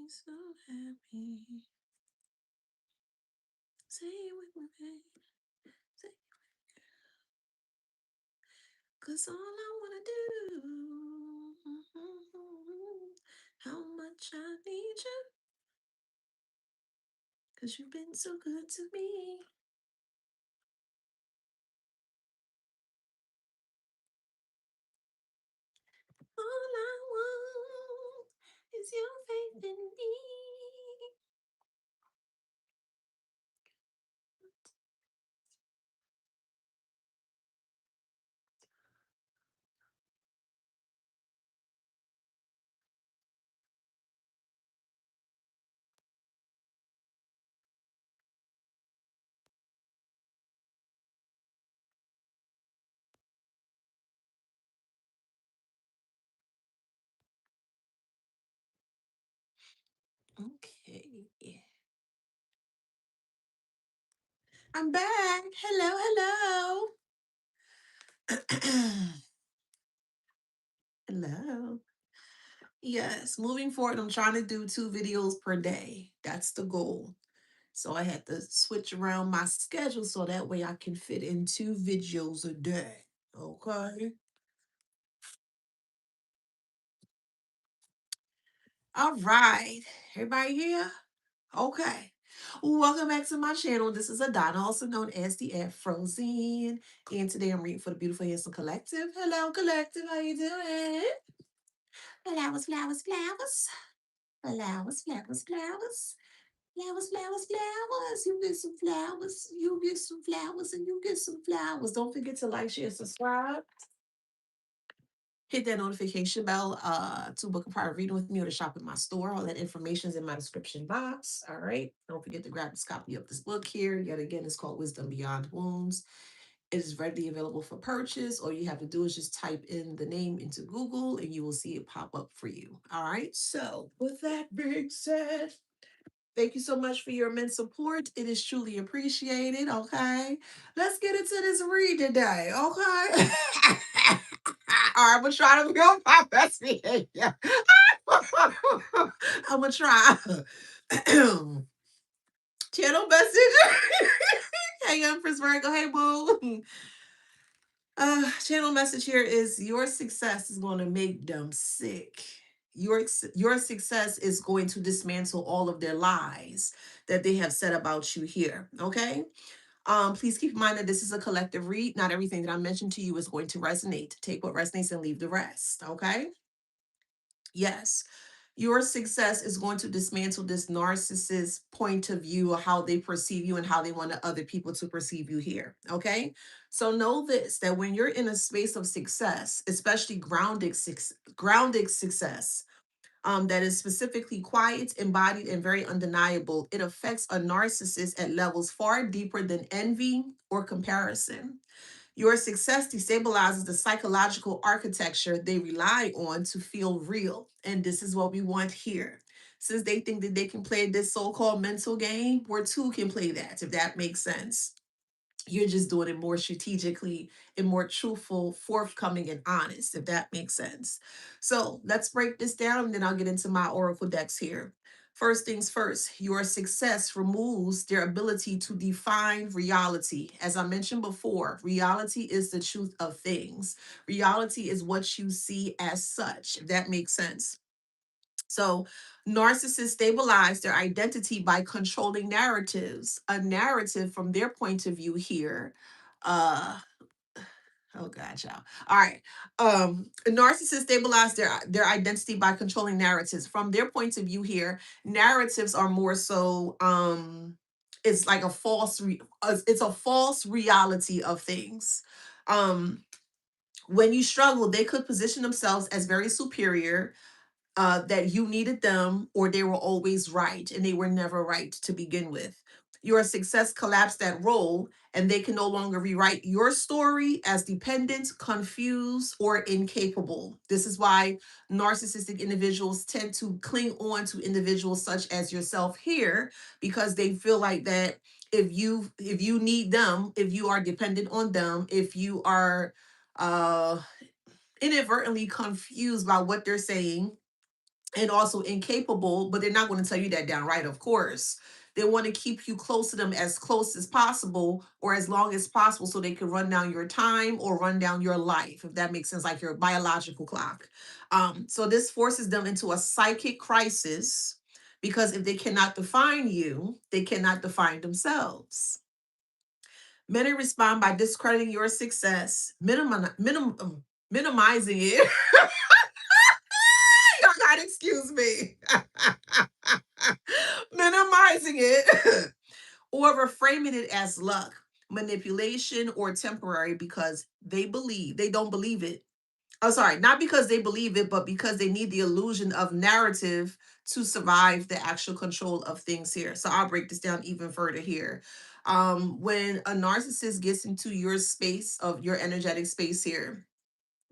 so happy. Say it with me, baby. Say it. 'Cause all I wanna do, how much I need you. 'Cause you've been so good to me. All I want is your faith in me. Okay. I'm back. Hello, hello. Hello. Yes, moving forward, I'm trying to do 2 videos per day. That's the goal. So I had to switch around my schedule so that way I can fit in 2 videos a day. Okay. All right. Everybody here? Okay. Welcome back to my channel. This is Adana, also known as the Afrozen. And today I'm reading for the Beautiful Handsome Collective. Hello, Collective. How you doing? Flowers, flowers, flowers. Flowers, flowers, flowers. Flowers, flowers, flowers. You get some flowers. You get some flowers, and you get some flowers. Don't forget to like, share, subscribe. Hit that notification bell to book a private reading with me or to shop in my store. All that information is in my description box. All right. Don't forget to grab this copy of this book here. Yet again, it's called Wisdom Beyond Wounds. It is readily available for purchase. All you have to do is just type in the name into Google and you will see it pop up for you. All right. So, with that being said, thank you so much for your immense support. It is truly appreciated. Okay. Let's get into this read today. Okay. All right, I'm gonna try to be on my best behavior. I'm gonna try. Channel message. Hey, Empress Virgo. Hey, boo. Channel message here is your success is going to make them sick. Your success is going to dismantle all of their lies that they have said about you here. Okay. Please keep in mind that this is a collective read. Not everything that I mentioned to you is going to resonate. Take what resonates and leave the rest. Okay. Yes. Your success is going to dismantle this narcissist point of view of how they perceive you and how they want other people to perceive you here. Okay. So know this, that when you're in a space of success, especially grounded success, that is specifically quiet, embodied, and very undeniable, it affects a narcissist at levels far deeper than envy or comparison. Your success destabilizes the psychological architecture they rely on to feel real. And this is what we want here. Since they think that they can play this so called mental game, we too can play that, if that makes sense. You're just doing it more strategically and more truthful, forthcoming, and honest, if that makes sense. So let's break this down, and then I'll get into my oracle decks here. First things first, your success removes their ability to define reality. As I mentioned before, reality is the truth of things. Reality is what you see as such, if that makes sense. So, narcissists stabilize their identity by controlling narratives. A narrative from their point of view here. Uh, oh God, y'all. All right. Narcissists stabilize their identity by controlling narratives. From their point of view here, narratives are more so it's like it's a false reality of things. Um, when you struggle, they could position themselves as very superior, that you needed them or they were always right and they were never right to begin with. Your success collapsed that role and they can no longer rewrite your story as dependent, confused, or incapable. This is why narcissistic individuals tend to cling on to individuals such as yourself here, because they feel like that if you need them, if you are dependent on them, if you are uh inadvertently confused by what they're saying, and also incapable, but they're not going to tell you that downright, of course. They want to keep you close to them as close as possible or as long as possible so they can run down your time or run down your life, if that makes sense, like your biological clock. So this forces them into a psychic crisis because if they cannot define you, they cannot define themselves. Many respond by discrediting your success, minimizing it. Y'all gotta excuse me. Minimizing it or reframing it as luck, manipulation, or temporary because they don't believe it. Oh, sorry, not because they believe it, but because they need the illusion of narrative to survive the actual control of things here. So I'll break this down even further here. When a narcissist gets into your space of your energetic space here,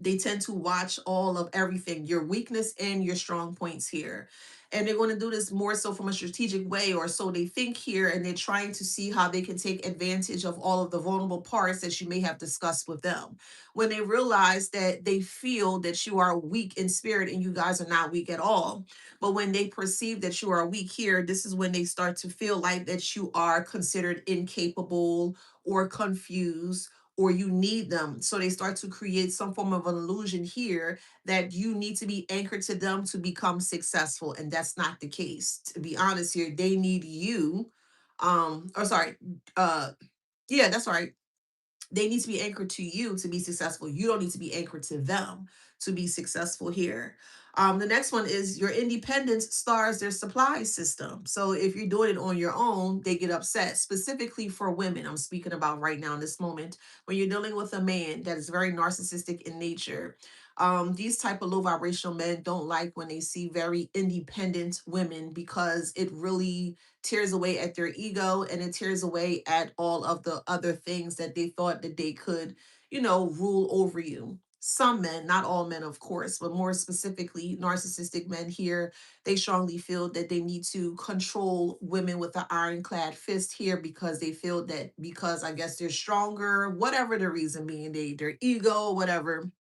they tend to watch all of everything, your weakness and your strong points here. And they're going to do this more so from a strategic way, or so they think here, and they're trying to see how they can take advantage of all of the vulnerable parts that you may have discussed with them. When they realize that they feel that you are weak in spirit and you guys are not weak at all. But when they perceive that you are weak here, this is when they start to feel like that you are considered incapable or confused or you need them. So they start to create some form of an illusion here that you need to be anchored to them to become successful. And that's not the case. To be honest here, they need you. Or sorry, uh yeah, that's right, they need to be anchored to you to be successful. You don't need to be anchored to them to be successful here. The next one is your independence stars their supply system. So if you're doing it on your own, they get upset. Specifically for women, I'm speaking about right now in this moment. When you're dealing with a man that is very narcissistic in nature, these type of low vibrational men don't like when they see very independent women because it really tears away at their ego and it tears away at all of the other things that they thought that they could, rule over you. Some men, not all men, of course, but more specifically, narcissistic men here, they strongly feel that they need to control women with an ironclad fist here because they feel that because I guess they're stronger, whatever the reason being, their ego, whatever,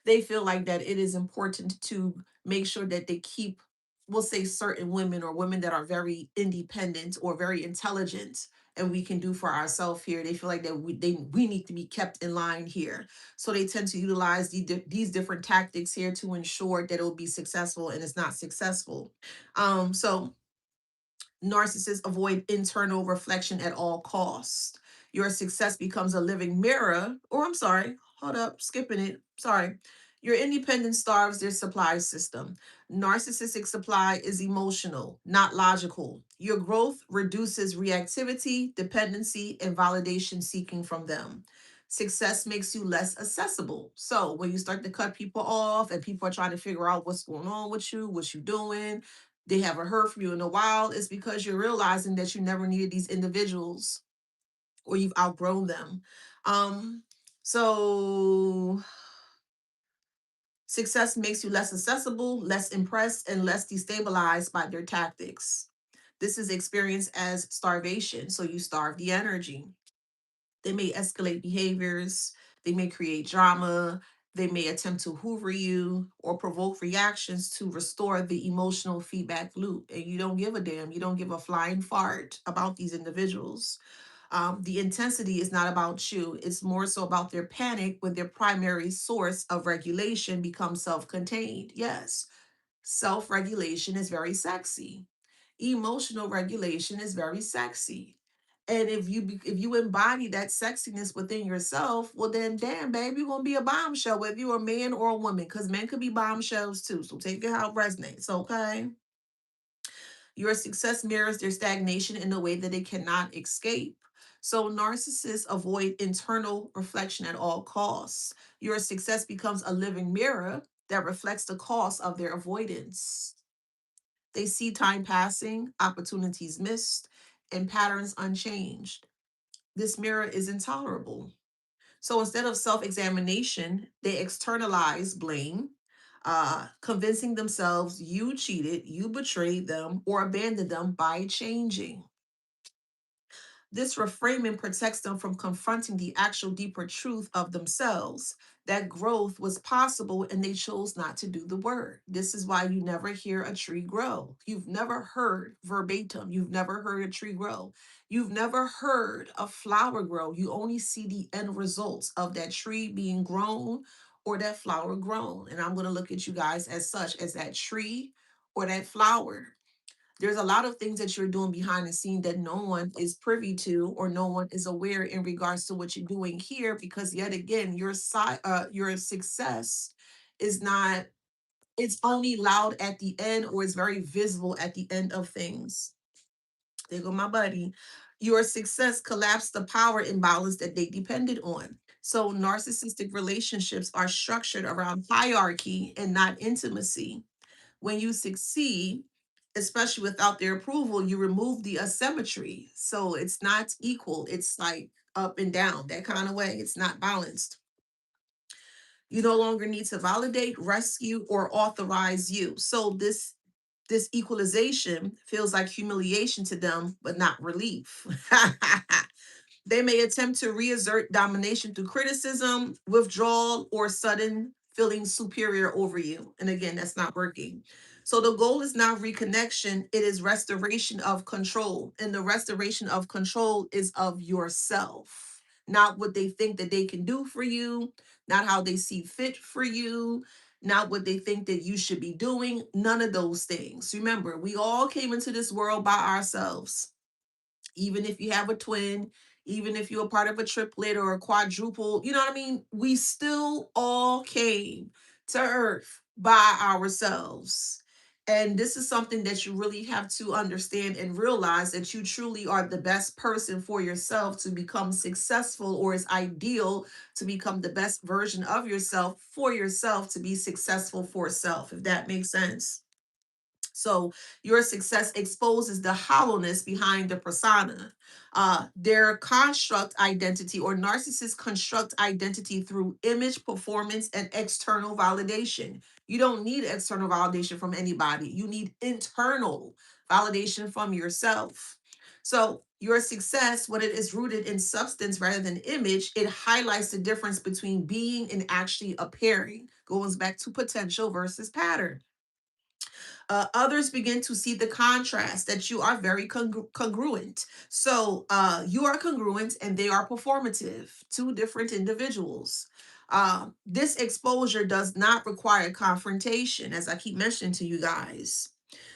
they feel like that it is important to make sure that they keep, we'll say, certain women or women that are very independent or very intelligent and we can do for ourselves here. They feel like that we need to be kept in line here. So they tend to utilize these different tactics here to ensure that it'll be successful and it's not successful. So narcissists avoid internal reflection at all costs. Your success becomes a living mirror, or I'm sorry, hold up, skipping it. Sorry. Your independence starves their supply system. Narcissistic supply is emotional, not logical. Your growth reduces reactivity, dependency, and validation seeking from them. Success makes you less accessible. So when you start to cut people off and people are trying to figure out what's going on with you, what you doing, they haven't heard from you in a while, it's because you're realizing that you never needed these individuals or you've outgrown them. Um, so success makes you less accessible, less impressed, and less destabilized by their tactics. This is experienced as starvation. So you starve the energy. They may escalate behaviors, they may create drama, they may attempt to hoover you or provoke reactions to restore the emotional feedback loop. And you don't give a damn, you don't give a flying fart about these individuals. The intensity is not about you, it's more so about their panic when their primary source of regulation becomes self contained. Yes, self regulation is very sexy. Emotional regulation is very sexy. And if you embody that sexiness within yourself, well then damn baby, you're gonna be a bombshell, whether you're a man or a woman, because men could be bombshells too. So take it how it resonates, okay? Your success mirrors their stagnation in a way that they cannot escape. So narcissists avoid internal reflection at all costs. Your success becomes a living mirror that reflects the cost of their avoidance. They see time passing, opportunities missed, and patterns unchanged. This mirror is intolerable. So instead of self examination, they externalize blame, convincing themselves you cheated, you betrayed them, or abandoned them by changing. This reframing protects them from confronting the actual deeper truth of themselves that growth was possible and they chose not to do the work. This is why you never hear a tree grow. You've never heard verbatim, you've never heard a tree grow. You've never heard a flower grow. You only see the end results of that tree being grown or that flower grown. And I'm going to look at you guys as such, as that tree or that flower. There's a lot of things that you're doing behind the scene that no one is privy to or no one is aware in regards to what you're doing here, because yet again your success is not, it's only loud at the end or is very visible at the end of things. There go my buddy. Your success collapsed the power imbalance that they depended on. So narcissistic relationships are structured around hierarchy and not intimacy. When you succeed, especially without their approval, you remove the asymmetry. So it's not equal. It's like up and down, that kind of way. It's not balanced. You no longer need to validate, rescue, or authorize you. So this equalization feels like humiliation to them, but not relief. They may attempt to reassert domination through criticism, withdrawal, or sudden feeling superior over you. And again, that's not working. So the goal is not reconnection, it is restoration of control. And the restoration of control is of yourself, not what they think that they can do for you, not how they see fit for you, not what they think that you should be doing, none of those things. Remember, we all came into this world by ourselves. Even if you have a twin, even if you're a part of a triplet or a quadruple, you know what I mean? We still all came to Earth by ourselves. And this is something that you really have to understand and realize, that you truly are the best person for yourself to become successful, or it's ideal to become the best version of yourself for yourself to be successful for self, if that makes sense. So your success exposes the hollowness behind the persona. Their construct identity, or narcissists construct identity through image, performance, and external validation. You don't need external validation from anybody. You need internal validation from yourself. So your success, when it is rooted in substance rather than image, it highlights the difference between being and actually appearing. Goes back to potential versus pattern. Others begin to see the contrast, that you are very congruent. So you are congruent and they are performative, two different individuals. This exposure does not require confrontation, as I keep mentioning to you guys.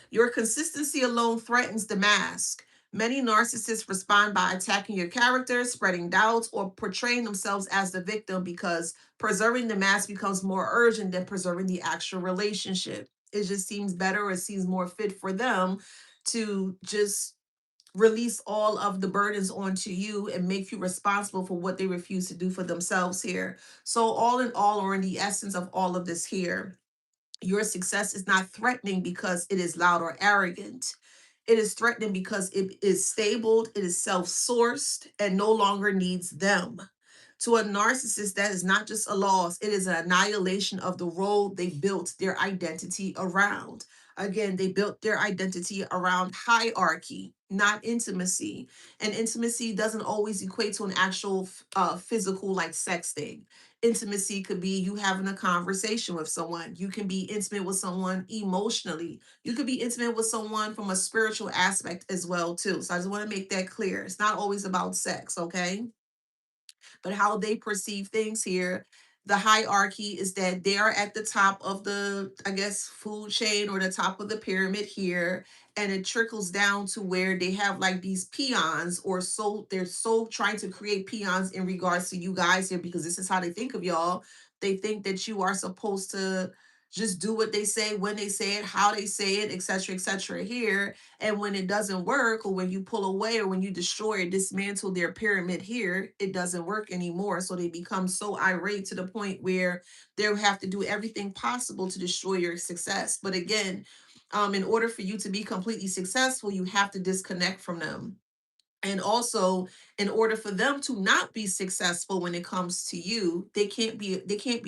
Your consistency alone threatens the mask. Many narcissists respond by attacking your character, spreading doubts, or portraying themselves as the victim, because preserving the mask becomes more urgent than preserving the actual relationship. It just seems better, or it seems more fit for them to just release all of the burdens onto you and make you responsible for what they refuse to do for themselves here. So, all in all, or in the essence of all of this here, your success is not threatening because it is loud or arrogant. It is threatening because it is stable, it is self sourced, and no longer needs them. To a narcissist, that is not just a loss, it is an annihilation of the role they built their identity around. Again, they built their identity around hierarchy, not intimacy. And intimacy doesn't always equate to an actual physical, like sex thing. Intimacy could be you having a conversation with someone. You can be intimate with someone emotionally. You could be intimate with someone from a spiritual aspect as well too. So I just want to make that clear. It's not always about sex, okay? But how they perceive things here. The hierarchy is that they are at the top of the, I guess, food chain, or the top of the pyramid here. And it trickles down to where they have like these peons, or so they're so trying to create peons in regards to you guys here, because this is how they think of y'all. They think that you are supposed to just do what they say, when they say it, how they say it, etc., here. And when it doesn't work, or when you pull away, or when you destroy or dismantle their pyramid here, it doesn't work anymore. So they become so irate to the point where they'll have to do everything possible to destroy your success. But again, in order for you to be completely successful, you have to disconnect from them. And also, in order for them to not be successful when it comes to you, they can't be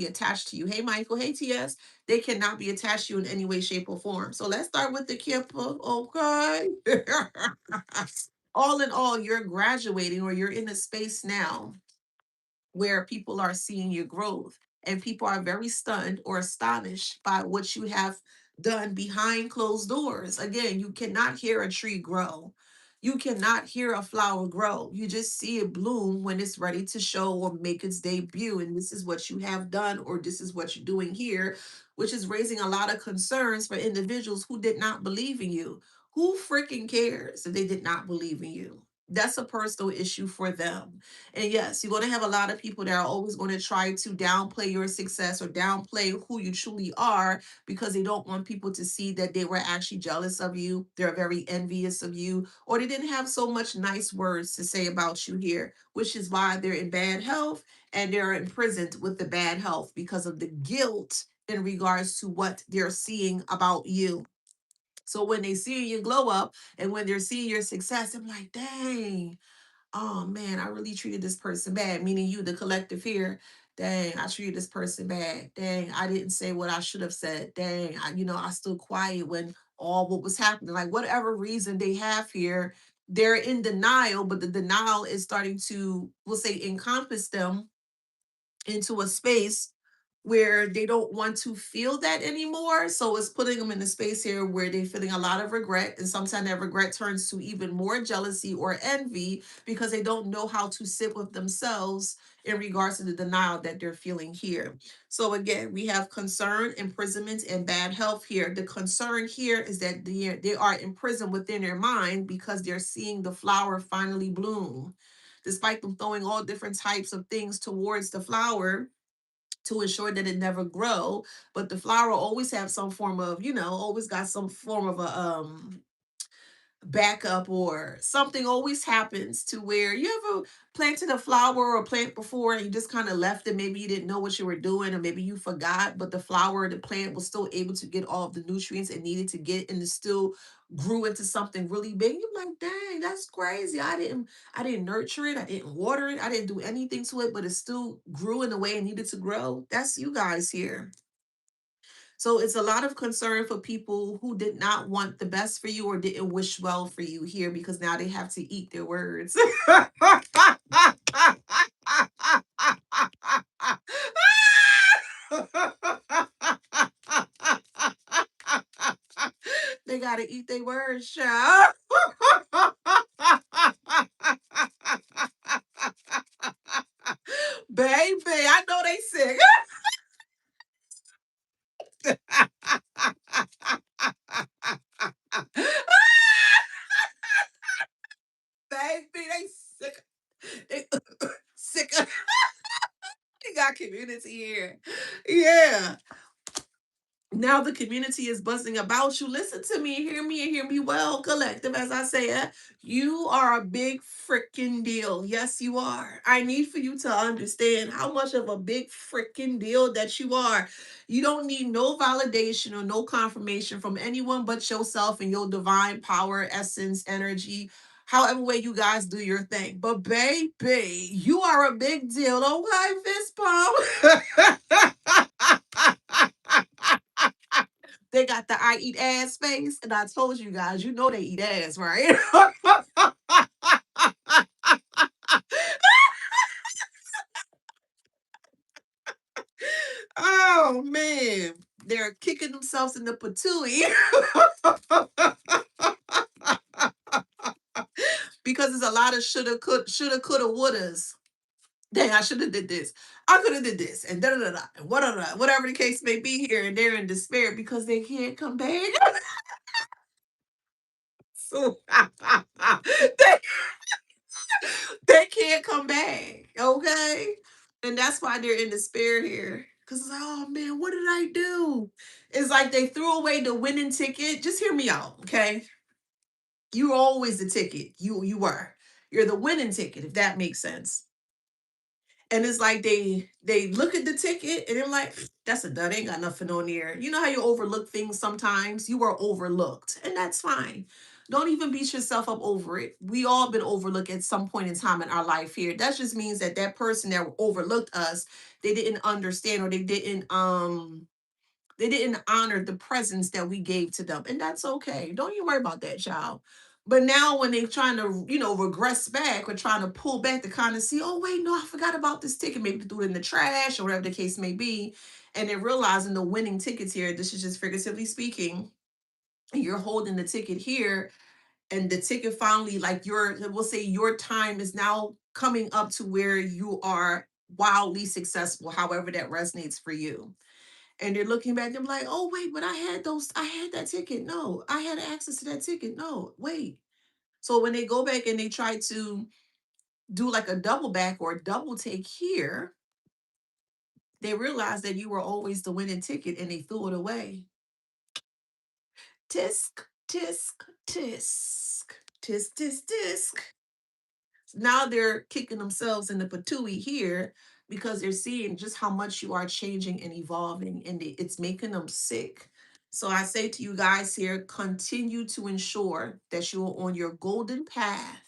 attached to you. Hey Michael, hey TS, they cannot be attached to you in any way, shape, or form. So let's start with the Kipper, okay? All in all, you're graduating, or you're in a space now where people are seeing your growth. and people are very stunned or astonished by what you have done behind closed doors. Again, you cannot hear a tree grow. You cannot hear a flower grow. You just see it bloom when it's ready to show or make its debut. And this is what you have done, or this is what you're doing here, which is raising a lot of concerns for individuals who did not believe in you. Who freaking cares if they did not believe in you? That's a personal issue for them. And yes, you're going to have a lot of people that are always going to try to downplay your success or downplay who you truly are because they don't want people to see that they were actually jealous of you. They're very envious of you, or they didn't have so much nice words to say about you here, which is why they're in bad health and they're imprisoned with the bad health because of the guilt in regards to what they're seeing about you. So when they see you glow up and when they're seeing your success, I'm like, dang, oh man, I really treated this person bad, meaning you, the collective here. Dang, I treated this person bad. Dang, I didn't say what I should have said. Dang, I stood quiet when all what was happening. Like whatever reason they have here, they're in denial, but the denial is starting to, we'll say, encompass them into a space where they don't want to feel that anymore. So it's putting them in a space here where they're feeling a lot of regret. And sometimes that regret turns to even more jealousy or envy because they don't know how to sit with themselves in regards to the denial that they're feeling here. So again, we have concern, imprisonment, and bad health here. The concern here is that they are imprisoned within their mind because they're seeing the flower finally bloom despite them throwing all different types of things towards the flower to ensure that it never grow. But the flower always have some form of, always got some form of a backup, or something always happens to where you ever planted a flower or plant before and you just kind of left it. Maybe you didn't know what you were doing, or maybe you forgot, but the flower, the plant was still able to get all of the nutrients it needed to get, and it still grew into something really big. You're like, dang, that's crazy. I didn't nurture it, I didn't water it, I didn't do anything to it, but it still grew in the way it needed to grow. That's you guys here. So it's a lot of concern for people who did not want the best for you or didn't wish well for you here, because now they have to eat their words. They gotta eat their words, child. Baby, I know they sick. Baby, they sick. They sick. They got community here. Yeah. Now the community is buzzing about you. Listen to me and hear me well, collective. As I say it, you are a big freaking deal. Yes, you are. I need for you to understand how much of a big freaking deal that you are. You don't need no validation or no confirmation from anyone but yourself and your divine power, essence, energy. However way you guys do your thing. But baby, you are a big deal. Okay, fist pump. They got the I eat ass face. And I told you guys, you know they eat ass, right? Oh man. They're kicking themselves in the patooey. Because there's a lot of shoulda, coulda, wouldas. Dang, I should have did this. I could have did this, and da da da da, and whatever the case may be here, and they're in despair because they can't come back. So they they can't come back. Okay. And that's why they're in despair here. Because it's like, oh man, what did I do? It's like they threw away the winning ticket. Just hear me out, okay? You were always the ticket. You were. You're the winning ticket, if that makes sense. And it's like they look at the ticket and they're like, that's a dud, ain't got nothing on there. You know how you overlook things sometimes? You were overlooked, and that's fine. Don't even beat yourself up over it. We all been overlooked at some point in time in our life here. That just means that that person that overlooked us, they didn't understand, or they didn't honor the presence that we gave to them. And that's okay. Don't you worry about that, child. But now when they're trying to, regress back or trying to pull back to kind of see, oh wait, no, I forgot about this ticket. Maybe they threw it in the trash or whatever the case may be. And they're realizing the winning tickets here, this is just figuratively speaking, and you're holding the ticket here, and the ticket finally, like we'll say your time is now coming up to where you are wildly successful, however that resonates for you. And they're looking back, they're like, oh wait, but I had that ticket. No, I had access to that ticket. No, wait. So when they go back and they try to do like a double back or a double take here, they realize that you were always the winning ticket and they threw it away. Tisk, tisk, tisk, tisk, tisk, tisk. Now they're kicking themselves in the patooey here because they're seeing just how much you are changing and evolving, and it's making them sick. So I say to you guys here, continue to ensure that you are on your golden path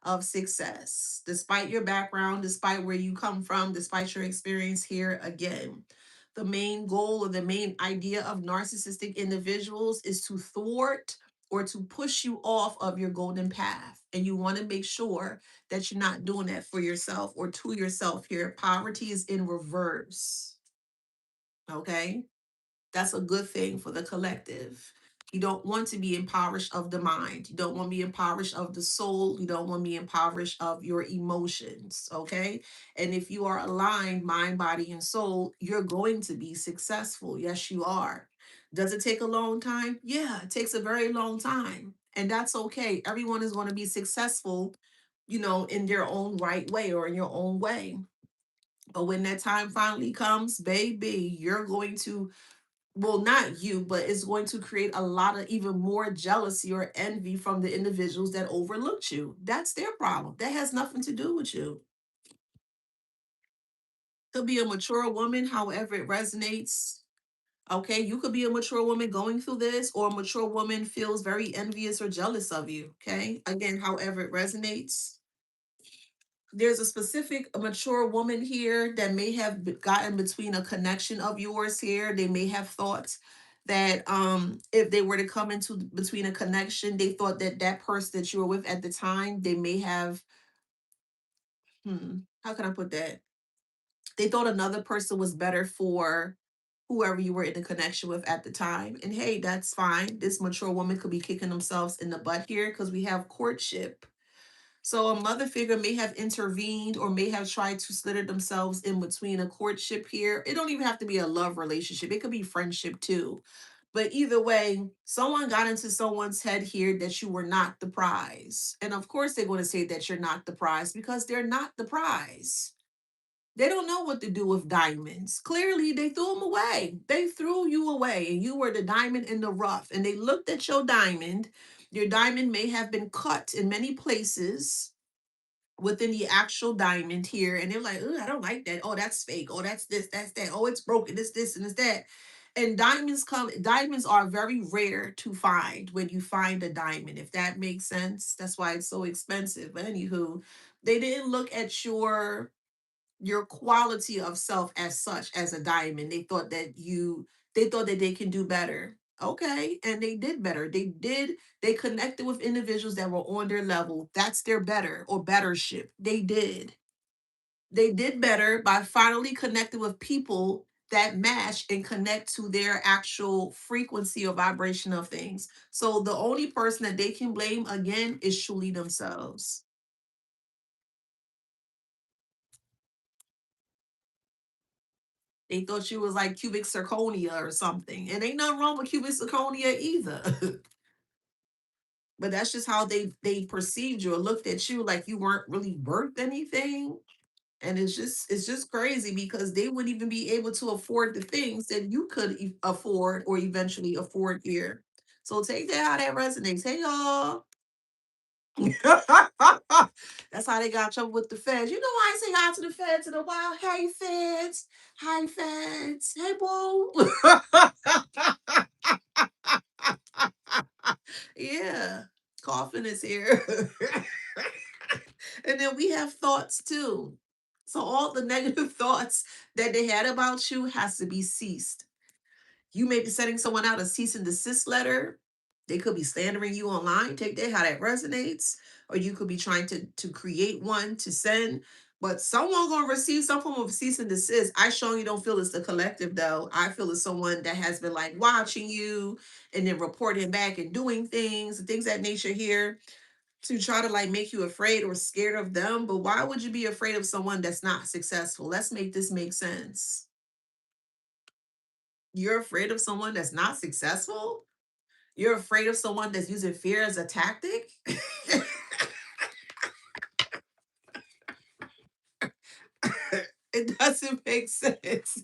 of success, despite your background, despite where you come from, despite your experience here again. The main goal or the main idea of narcissistic individuals is to thwart or to push you off of your golden path. And you want to make sure that you're not doing that for yourself or to yourself here. Poverty is in reverse. Okay. That's a good thing for the collective. You don't want to be impoverished of the mind. You don't want to be impoverished of the soul. You don't want to be impoverished of your emotions. Okay. And if you are aligned, mind, body, and soul, you're going to be successful. Yes, you are. Does it take a long time? Yeah, it takes a very long time. And that's okay. Everyone is going to be successful, in their own right way or in your own way. But when that time finally comes, baby, you're going to, well, not you, but it's going to create a lot of even more jealousy or envy from the individuals that overlooked you. That's their problem. That has nothing to do with you. Could be a mature woman, however it resonates. Okay, you could be a mature woman going through this, or a mature woman feels very envious or jealous of you. Okay, again, however it resonates. There's a specific mature woman here that may have gotten between a connection of yours here. They may have thought that if they were to come into between a connection, they thought that that person that you were with at the time, they may have, how can I put that? They thought another person was better for whoever you were in a connection with at the time. And hey, that's fine. This mature woman could be kicking themselves in the butt here because we have courtship. So a mother figure may have intervened or may have tried to slither themselves in between a courtship here. It don't even have to be a love relationship. It could be friendship too. But either way, someone got into someone's head here that you were not the prize. And of course they're going to say that you're not the prize because they're not the prize. They don't know what to do with diamonds. Clearly, they threw them away. They threw you away, and you were the diamond in the rough. And they looked at your diamond. Your diamond may have been cut in many places within the actual diamond here, and they're like, "Ugh, I don't like that. Oh, that's fake. Oh, that's this, that's that. Oh, it's broken. It's this and it's that." And diamonds are very rare to find when you find a diamond, if that makes sense. That's why it's so expensive. But anywho, they didn't look at your quality of self as such as a diamond. They thought that they can do better. Okay, and they did better. They connected with individuals that were on their level. That's their better or bettership. They did better by finally connecting with people that match and connect to their actual frequency or vibration of things. So the only person that they can blame again is truly themselves. They thought you was like cubic zirconia or something. And ain't nothing wrong with cubic zirconia either. But that's just how they perceived you or looked at you like you weren't really worth anything. And it's just crazy because they wouldn't even be able to afford the things that you could afford or eventually afford here. So take that how that resonates. Hey y'all. That's how they got in trouble with the feds. You know why I say hi to the feds in a while? Hey feds. Hi feds. Hey boo. Yeah. Coffin is here. And then we have thoughts too. So all the negative thoughts that they had about you has to be ceased. You may be sending someone out a cease and desist letter. They could be slandering you online. Take that how that resonates. Or you could be trying to create one to send. But someone gonna receive some form of cease and desist. I surely don't feel it's the collective though. I feel it's someone that has been like watching you and then reporting back and doing things and things that nature here to try to like make you afraid or scared of them. But why would you be afraid of someone that's not successful? Let's make this make sense. You're afraid of someone that's not successful? You're afraid of someone that's using fear as a tactic? It doesn't make sense.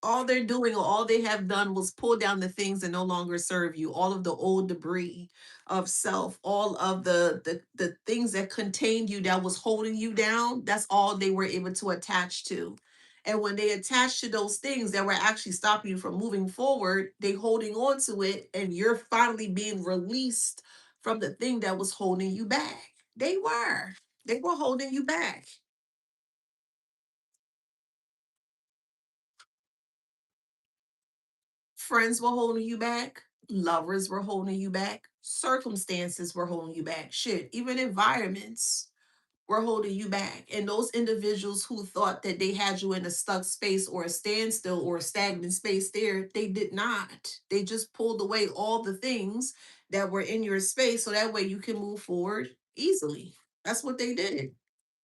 All they're doing or all they have done was pull down the things that no longer serve you, all of the old debris of self, all of the things that contained you that was holding you down. That's all they were able to attach to. And when they attach to those things that were actually stopping you from moving forward, they holding on to it and you're finally being released from the thing that was holding you back. They were. They were holding you back. Friends were holding you back, lovers were holding you back, circumstances were holding you back. Shit, even environments were holding you back. And those individuals who thought that they had you in a stuck space or a standstill or a stagnant space there, they did not. They just pulled away all the things that were in your space so that way you can move forward easily. That's what they did.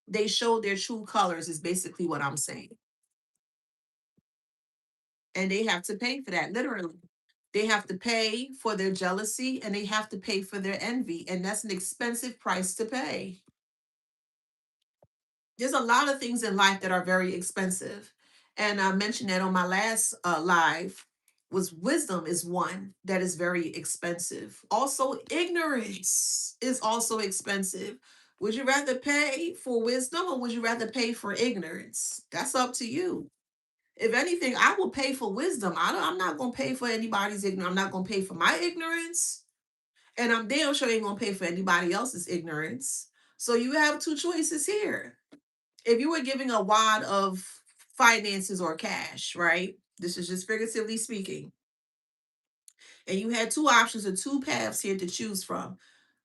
They showed their true colors, is basically what I'm saying. And they have to pay for that, literally. They have to pay for their jealousy and they have to pay for their envy. And that's an expensive price to pay. There's a lot of things in life that are very expensive. And I mentioned that on my last live was wisdom is one that is very expensive. Also, ignorance is also expensive. Would you rather pay for wisdom or would you rather pay for ignorance? That's up to you. If anything, I will pay for wisdom. I'm not going to pay for anybody's ignorance. I'm not going to pay for my ignorance. And I'm damn sure ain't going to pay for anybody else's ignorance. So you have two choices here. If you were giving a wad of finances or cash, right? This is just figuratively speaking. And you had two options or two paths here to choose from.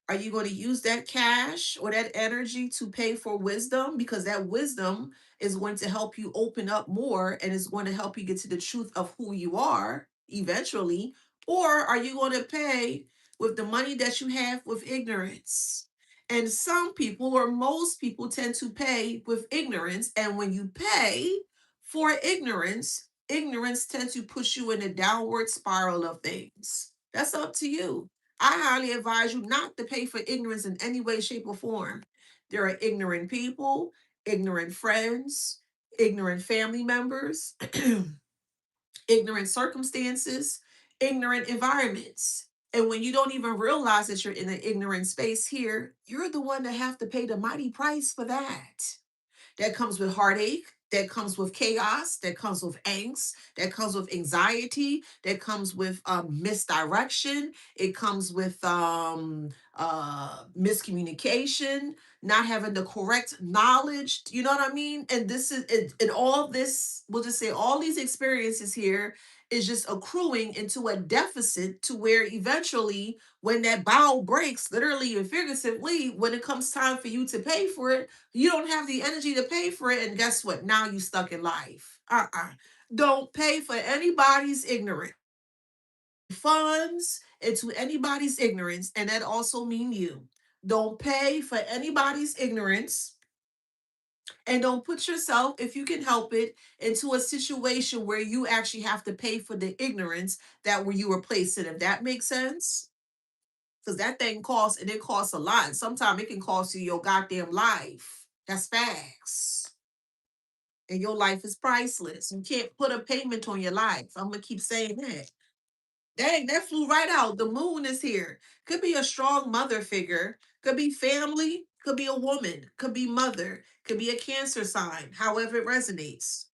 Are you going to use that cash or that energy to pay for wisdom? Because that wisdom is going to help you open up more and is going to help you get to the truth of who you are eventually. Or are you going to pay with the money that you have with ignorance? And some people, or most people, tend to pay with ignorance. And when you pay for ignorance, ignorance tends to push you in a downward spiral of things. That's up to you. I highly advise you not to pay for ignorance in any way, shape, or form. There are ignorant people, ignorant friends, ignorant family members, ignorant circumstances, ignorant environments. And when you don't even realize that you're in an ignorant space here, you're the one that have to pay the mighty price for that. That comes with heartache, that comes with chaos, that comes with angst, that comes with anxiety, that comes with misdirection, it comes with miscommunication, not having the correct knowledge. You know what I mean? And this is and all this, we'll just say all these experiences here is just accruing into a deficit to where eventually when that bow breaks, literally and figuratively, when it comes time for you to pay for it, you don't have the energy to pay for it. And guess what? Now you stuck in life. Don't pay for anybody's ignorance. Funds into anybody's ignorance. And that also mean you. Don't pay for anybody's ignorance. And don't put yourself, if you can help it, into a situation where you actually have to pay for the ignorance that where you were placed in. If that makes sense. Because that thing costs and it costs a lot. And sometimes it can cost you your goddamn life. That's facts. And your life is priceless. You can't put a payment on your life. I'm gonna keep saying that. Dang, that flew right out. The moon is here. Could be a strong mother figure, could be family, could be a woman, could be mother, could be a cancer sign, however it resonates.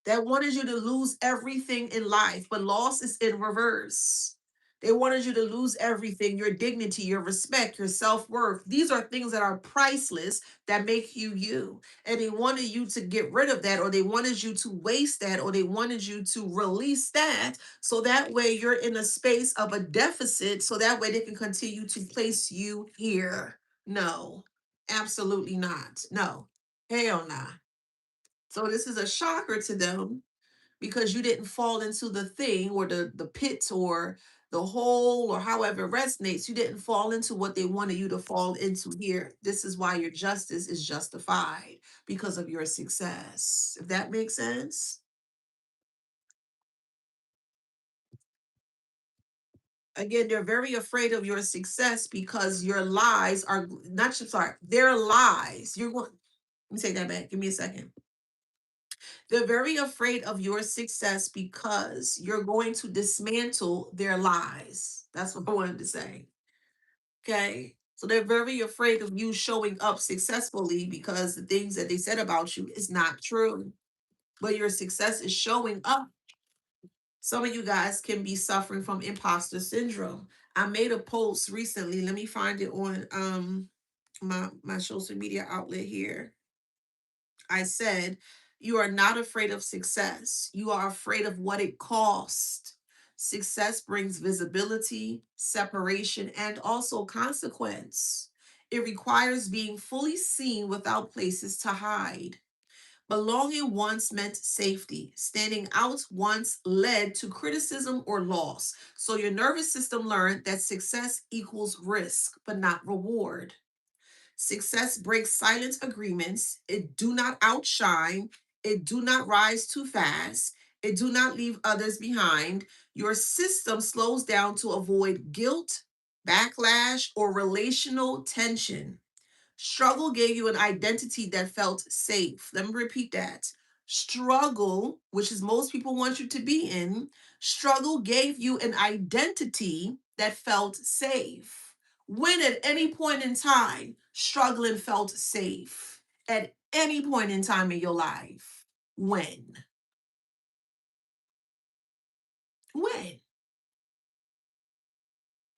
That wanted you to lose everything in life, but loss is in reverse. They wanted you to lose everything, your dignity, your respect, your self-worth. These are things that are priceless that make you you. And they wanted you to get rid of that, or they wanted you to waste that, or they wanted you to release that. So that way you're in a space of a deficit. So that way they can continue to place you here. No, absolutely not. No, hell nah. So this is a shocker to them because you didn't fall into the thing or the pit or the hole or however it resonates. You didn't fall into what they wanted you to fall into here. This is why your justice is justified because of your success. If that makes sense. Again, they're very afraid of your success because your lies are not just sorry, their lies. You're going, let me take that back. Give me a second. They're very afraid of your success because you're going to dismantle their lies. That's what I wanted to say. Okay. So they're very afraid of you showing up successfully because the things that they said about you is not true. But your success is showing up. Some of you guys can be suffering from imposter syndrome. I made a post recently. Let me find it on my social media outlet here. I said, you are not afraid of success. You are afraid of what it costs. Success brings visibility, separation, and also consequence. It requires being fully seen without places to hide. Belonging once meant safety. Standing out once led to criticism or loss. So your nervous system learned that success equals risk, but not reward. Success breaks silent agreements. It do not outshine. It do not rise too fast. It do not leave others behind. Your system slows down to avoid guilt, backlash, or relational tension. Struggle gave you an identity that felt safe. Let me repeat that. Struggle, which is most people want you to be in, struggle gave you an identity that felt safe. When at any point in time, struggling felt safe? At any point in time in your life. When? When?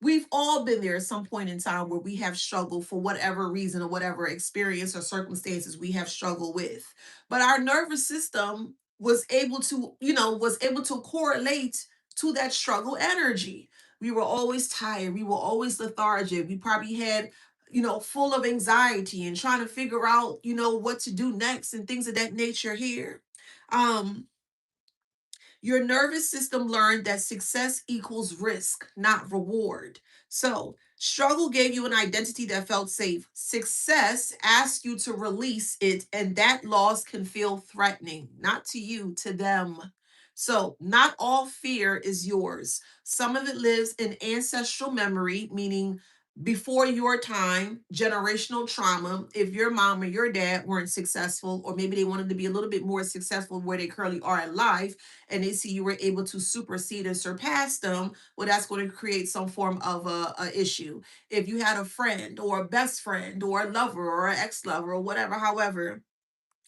We've all been there at some point in time where we have struggled for whatever reason or whatever experience or circumstances we have struggled with. But our nervous system was able to, was able to correlate to that struggle energy. We were always tired. We were always lethargic. We probably had, full of anxiety and trying to figure out, what to do next and things of that nature here. Um, your nervous system learned that success equals risk, not reward. So, struggle gave you an identity that felt safe. Success asked you to release it, and that loss can feel threatening, not to you, to them. So, not all fear is yours. Some of it lives in ancestral memory, meaning before your time, generational trauma. If your mom or your dad weren't successful, or maybe they wanted to be a little bit more successful where they currently are in life, and they see you were able to supersede and surpass them, well, that's going to create some form of a issue. If you had a friend or a best friend or a lover or an ex-lover or whatever, however,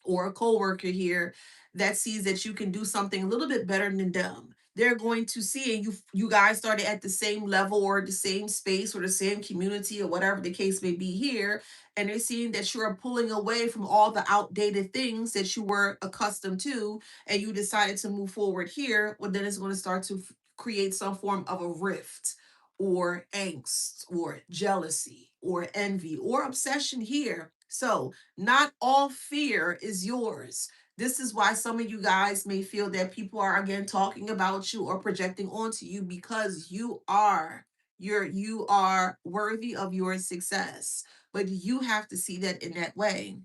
or a coworker here that sees that you can do something a little bit better than them, they're going to see, and you guys started at the same level or the same space or the same community or whatever the case may be here, and they're seeing that you're pulling away from all the outdated things that you were accustomed to, and you decided to move forward here. Well, then it's going to start to create some form of a rift or angst or jealousy or envy or obsession here. So not all fear is yours. This is why some of you guys may feel that people are again talking about you or projecting onto you, because you are worthy of your success. But you have to see that in that way.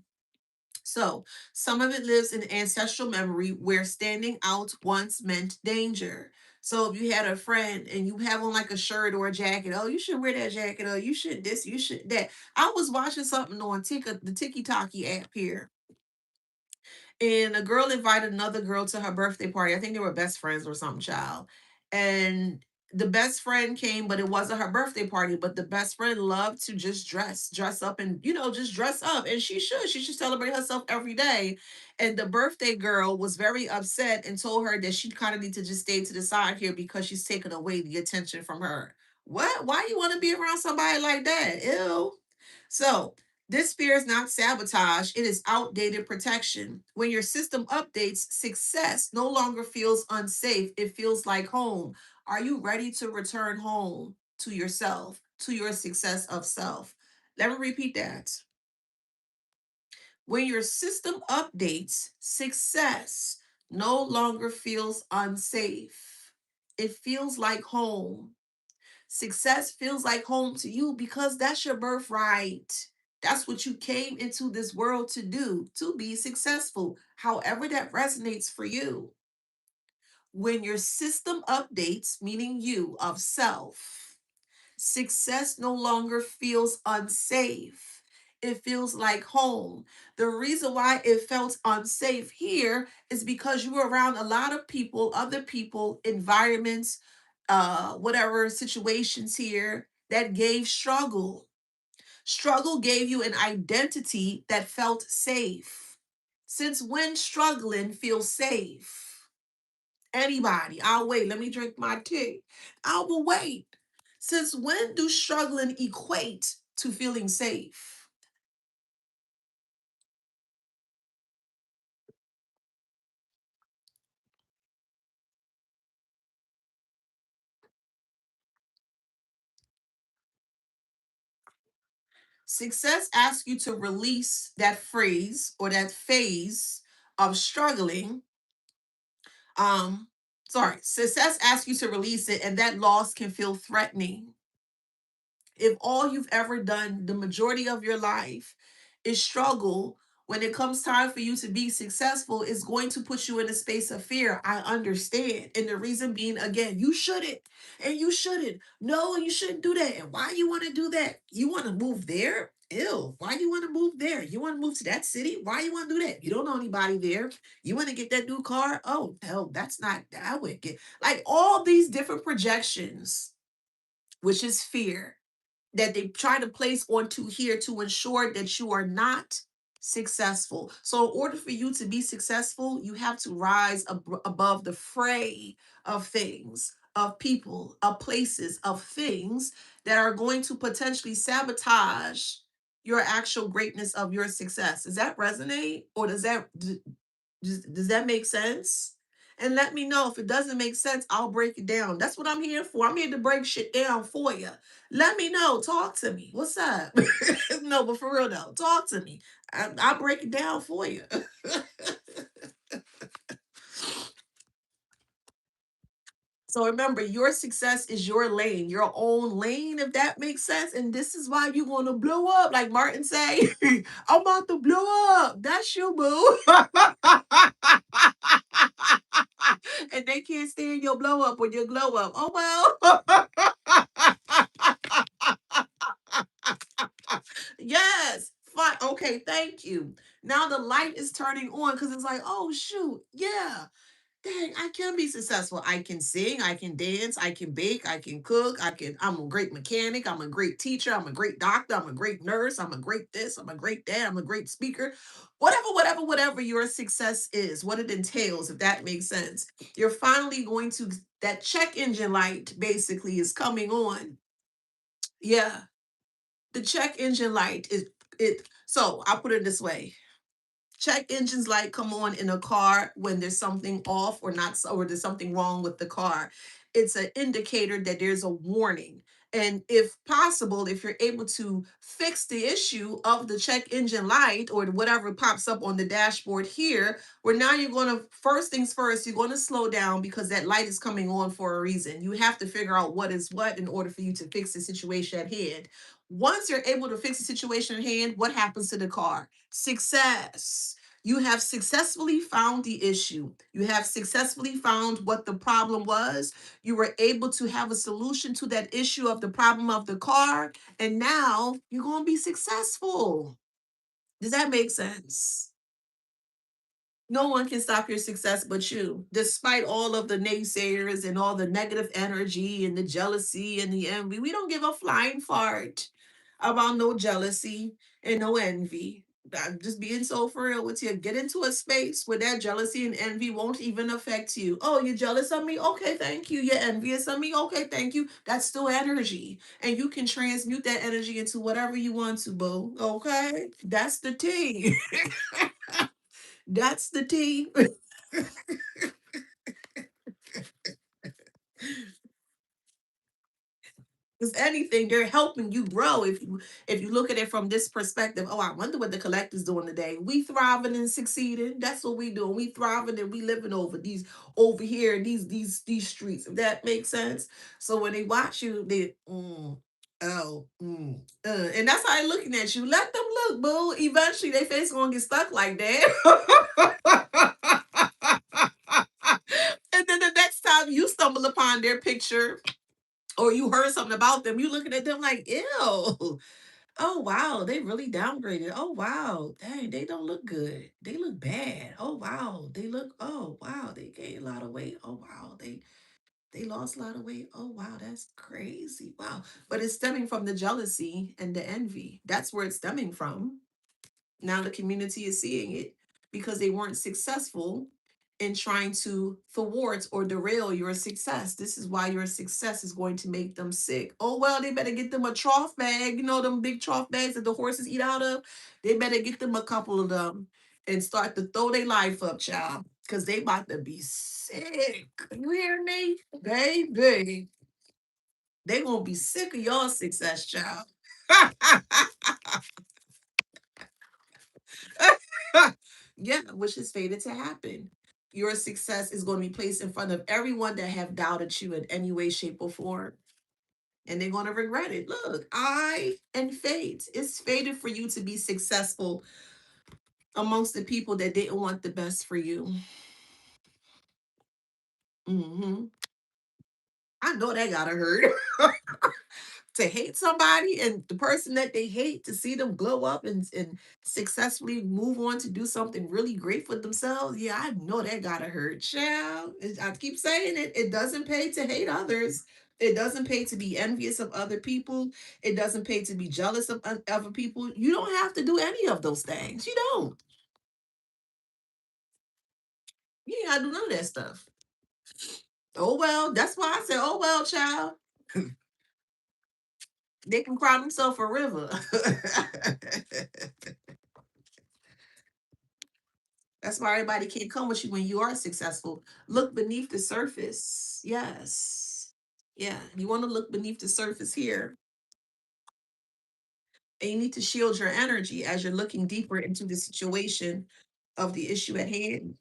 So, some of it lives in ancestral memory where standing out once meant danger. So, if you had a friend and you have on like a shirt or a jacket, oh, you should wear that jacket, oh, you should this, you should that. I was watching something on the Tiki Talkie app here, and a girl invited another girl to her birthday party. I think they were best friends or something, child. And the best friend came, but it wasn't her birthday party. But the best friend loved to just dress up and, just dress up. And she should celebrate herself every day. And the birthday girl was very upset and told her that she kind of need to just stay to the side here because she's taking away the attention from her. What? Why you want to be around somebody like that? Ew. So, this fear is not sabotage, it is outdated protection. When your system updates, success no longer feels unsafe, it feels like home. Are you ready to return home to yourself, to your success of self? Let me repeat that. When your system updates, success no longer feels unsafe. It feels like home. Success feels like home to you because that's your birthright. That's what you came into this world to do, to be successful, however that resonates for you. When your system updates, meaning you of self, success no longer feels unsafe. It feels like home. The reason why it felt unsafe here is because you were around a lot of people, other people, environments, whatever situations here that gave struggle. Struggle gave you an identity that felt safe. Since when struggling feels safe? Anybody? I'll wait. Let me drink my tea. I will wait. Since when do struggling equate to feeling safe? Success asks you to release that phrase or that phase of struggling. Um, success asks you to release it, and that loss can feel threatening. If all you've ever done the majority of your life is struggle, when it comes time for you to be successful, it's going to put you in a space of fear. I understand. And the reason being, again, you shouldn't. And you shouldn't. No, you shouldn't do that. And why you want to do that? You want to move there? Ew. Why you want to move there? You want to move to that city? Why you want to do that? You don't know anybody there. You want to get that new car? Oh, no, that's not, I would get like all these different projections, which is fear that they try to place onto here to ensure that you are not successful. So, in order for you to be successful, you have to rise above the fray of things, of people, of places, of things that are going to potentially sabotage your actual greatness of your success. Does that resonate? Or does that make sense? And let me know if it doesn't make sense. I'll break it down. That's what I'm here for. I'm here to break shit down for you. Let me know. Talk to me. What's up? No, but for real though, talk to me. I'll break it down for you. So remember, your success is your lane, your own lane, if that makes sense. And this is why you want to blow up, like Martin say. I'm about to blow up. That's you, boo. And they can't stand your blow up when you glow up. Oh well. Yes. Fine. Okay, thank you. Now the light is turning on because it's like, oh shoot, yeah. Dang, I can be successful. I can sing, I can dance, I can bake, I can cook, I'm a great mechanic, I'm a great teacher, I'm a great doctor, I'm a great nurse, I'm a great this, I'm a great that, I'm a great speaker. Whatever your success is, what it entails, if that makes sense. You're finally going to that check engine light basically is coming on. Yeah. The check engine light is it so I'll put it this way. Check engines light come on in a car when there's something off or not, or there's something wrong with the car. It's an indicator that there's a warning. And if possible, if you're able to fix the issue of the check engine light or whatever pops up on the dashboard here, where now you're going to, first things first, you're going to slow down because that light is coming on for a reason. You have to figure out what is what in order for you to fix the situation at hand. Once you're able to fix the situation at hand, what happens to the car? Success. You have successfully found the issue. You have successfully found what the problem was. You were able to have a solution to that issue of the problem of the car. And now you're going to be successful. Does that make sense? No one can stop your success but you, despite all of the naysayers and all the negative energy and the jealousy and the envy. We don't give a flying fart about no jealousy and no envy. I'm just being so for real with you. Get into a space where that jealousy and envy won't even affect you. Oh, you're jealous of me? Okay, thank you. You're envious of me? Okay, thank you. That's still energy. And you can transmute that energy into whatever you want to, boo. Okay? That's the tea. That's the tea. Because anything, they're helping you grow. If you look at it from this perspective, oh, I wonder what the collector's doing today. We thriving and succeeding. That's what we doing. We thriving and we living over here these streets. If that makes sense. So when they watch you, they and that's how they looking at you. Let them look, boo. Eventually, their face gonna get stuck like that. And then the next time you stumble upon their picture or you heard something about them, you looking at them like, ew. Oh wow, they really downgraded. Oh wow, dang, they don't look good. They look bad. Oh wow, oh wow, they gained a lot of weight. Oh wow, they lost a lot of weight. Oh wow, that's crazy. Wow. But it's stemming from the jealousy and the envy. That's where it's stemming from. Now the community is seeing it because they weren't successful in trying to thwart or derail your success. This is why your success is going to make them sick. Oh, well, they better get them a trough bag, them big trough bags that the horses eat out of. They better get them a couple of them and start to throw their life up, child, because they about to be sick. You hear me? Baby, they going to be sick of your success, child. Yeah, which is fated to happen. Your success is going to be placed in front of everyone that have doubted you in any way, shape, or form. And they're going to regret it. Look, I and fate. It's fated for you to be successful amongst the people that didn't want the best for you. Hmm. I know that gotta hurt. To hate somebody and the person that they hate, to see them glow up and successfully move on to do something really great for themselves. Yeah, I know that gotta hurt, child. I keep saying it. It doesn't pay to hate others. It doesn't pay to be envious of other people. It doesn't pay to be jealous of other people. You don't have to do any of those things. You don't. You ain't gotta do none of that stuff. Oh well, that's why I said, oh well, child. They can cry themselves a river. That's why everybody can't come with you when you are successful. Look beneath the surface. Yes. Yeah. You want to look beneath the surface here. And you need to shield your energy as you're looking deeper into the situation of the issue at hand.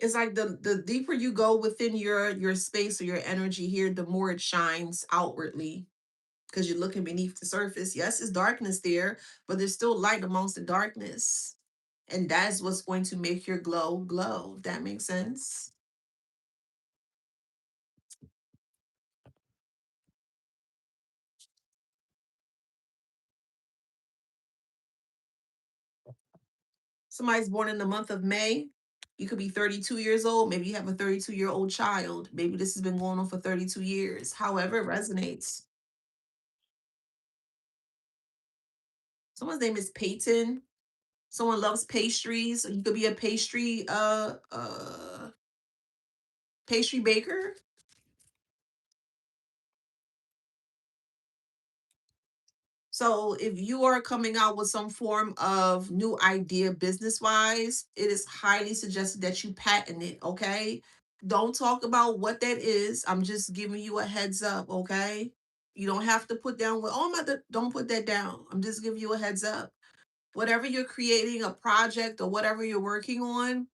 It's like the deeper you go within your space or your energy here, the more it shines outwardly because you're looking beneath the surface. Yes, there's darkness there, but there's still light amongst the darkness. And that's what's going to make your glow glow. If that makes sense. Somebody's born in the month of May. You could be 32 years old. Maybe you have a 32-year-old child. Maybe this has been going on for 32 years. However, it resonates. Someone's name is Peyton. Someone loves pastries. You could be a pastry baker. So if you are coming out with some form of new idea business wise, it is highly suggested that you patent it, okay? Don't talk about what that is. I'm just giving you a heads up, okay? You don't have to put down what, oh my, don't put that down. I'm just giving you a heads up. Whatever you're creating, a project or whatever you're working on,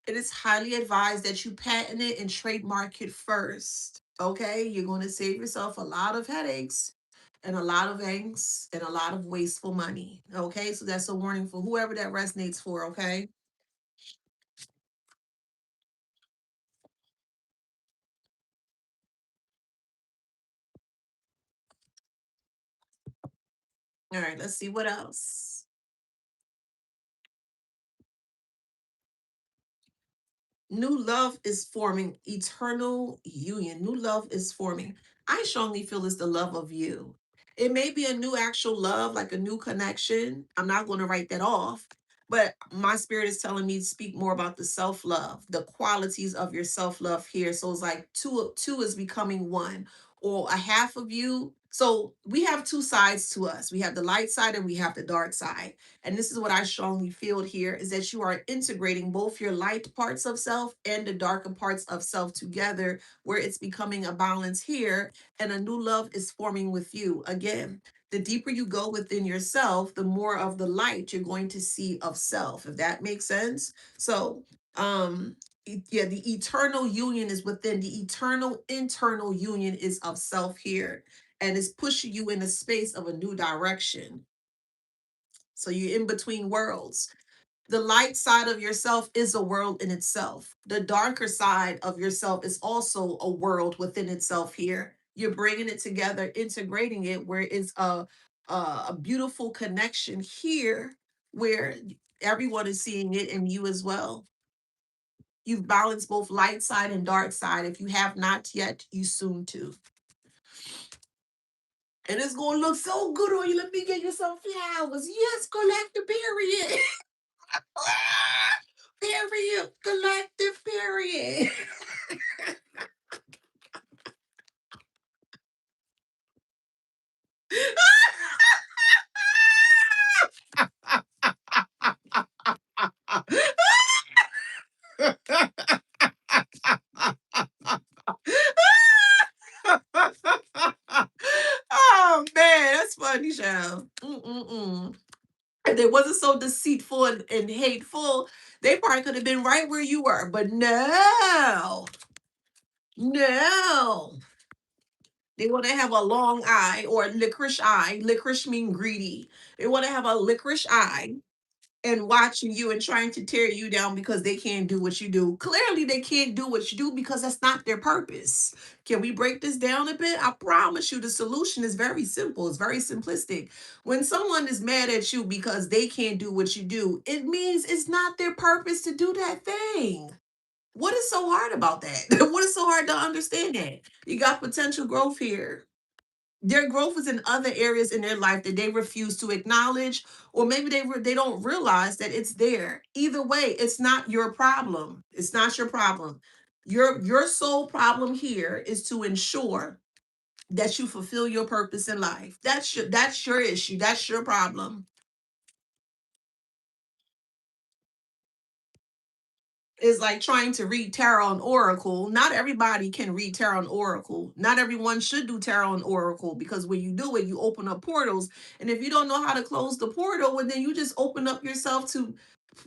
it is highly advised that you patent it and trademark it first. Okay, you're going to save yourself a lot of headaches and a lot of angst and a lot of wasteful money. Okay, so that's a warning for whoever that resonates for. Okay, all right, let's see what else. New love is forming, eternal union. New love is forming. I strongly feel it's the love of you. It may be a new actual love, like a new connection. I'm not going to write that off, but my spirit is telling me to speak more about the self love, the qualities of your self love here. So it's like two is becoming one, or a half of you. So we have two sides to us. We have the light side and we have the dark side. And this is what I strongly feel here, is that you are integrating both your light parts of self and the darker parts of self together, where it's becoming a balance here, and a new love is forming with you. Again, the deeper you go within yourself, the more of the light you're going to see of self, if that makes sense. So, yeah, the eternal union is within, the eternal internal union is of self here, and it's pushing you in a space of a new direction. So you're in between worlds. The light side of yourself is a world in itself. The darker side of yourself is also a world within itself here. You're bringing it together, integrating it, where it's a beautiful connection here, where everyone is seeing it and you as well. You've balanced both light side and dark side. If you have not yet, you soon to. And it's going to look so good on you. Let me get you some flowers. Yes, collect the period. Period. Collective period. Oh man, that's funny, child. Mm-mm-mm. If they wasn't so deceitful and hateful, they probably could have been right where you were. But no, no. They want to have a long eye, or licorice eye. Licorice mean greedy. They want to have a licorice eye and watching you and trying to tear you down because they can't do what you do. Clearly, they can't do what you do because that's not their purpose. Can we break this down a bit? I promise you, the solution is very simple. It's very simplistic. When someone is mad at you because they can't do what you do, it means it's not their purpose to do that thing. What is so hard about that? What is so hard to understand that? You got potential growth here. Their growth is in other areas in their life that they refuse to acknowledge, or maybe they don't realize that it's there. Either way, it's not your problem. It's not your problem. Your sole problem here is to ensure that you fulfill your purpose in life. That's your issue. That's your problem. Is like trying to read tarot and oracle. Not everybody can read tarot and oracle. Not everyone should do tarot and oracle, because when you do it, you open up portals. And if you don't know how to close the portal, well, then you just open up yourself to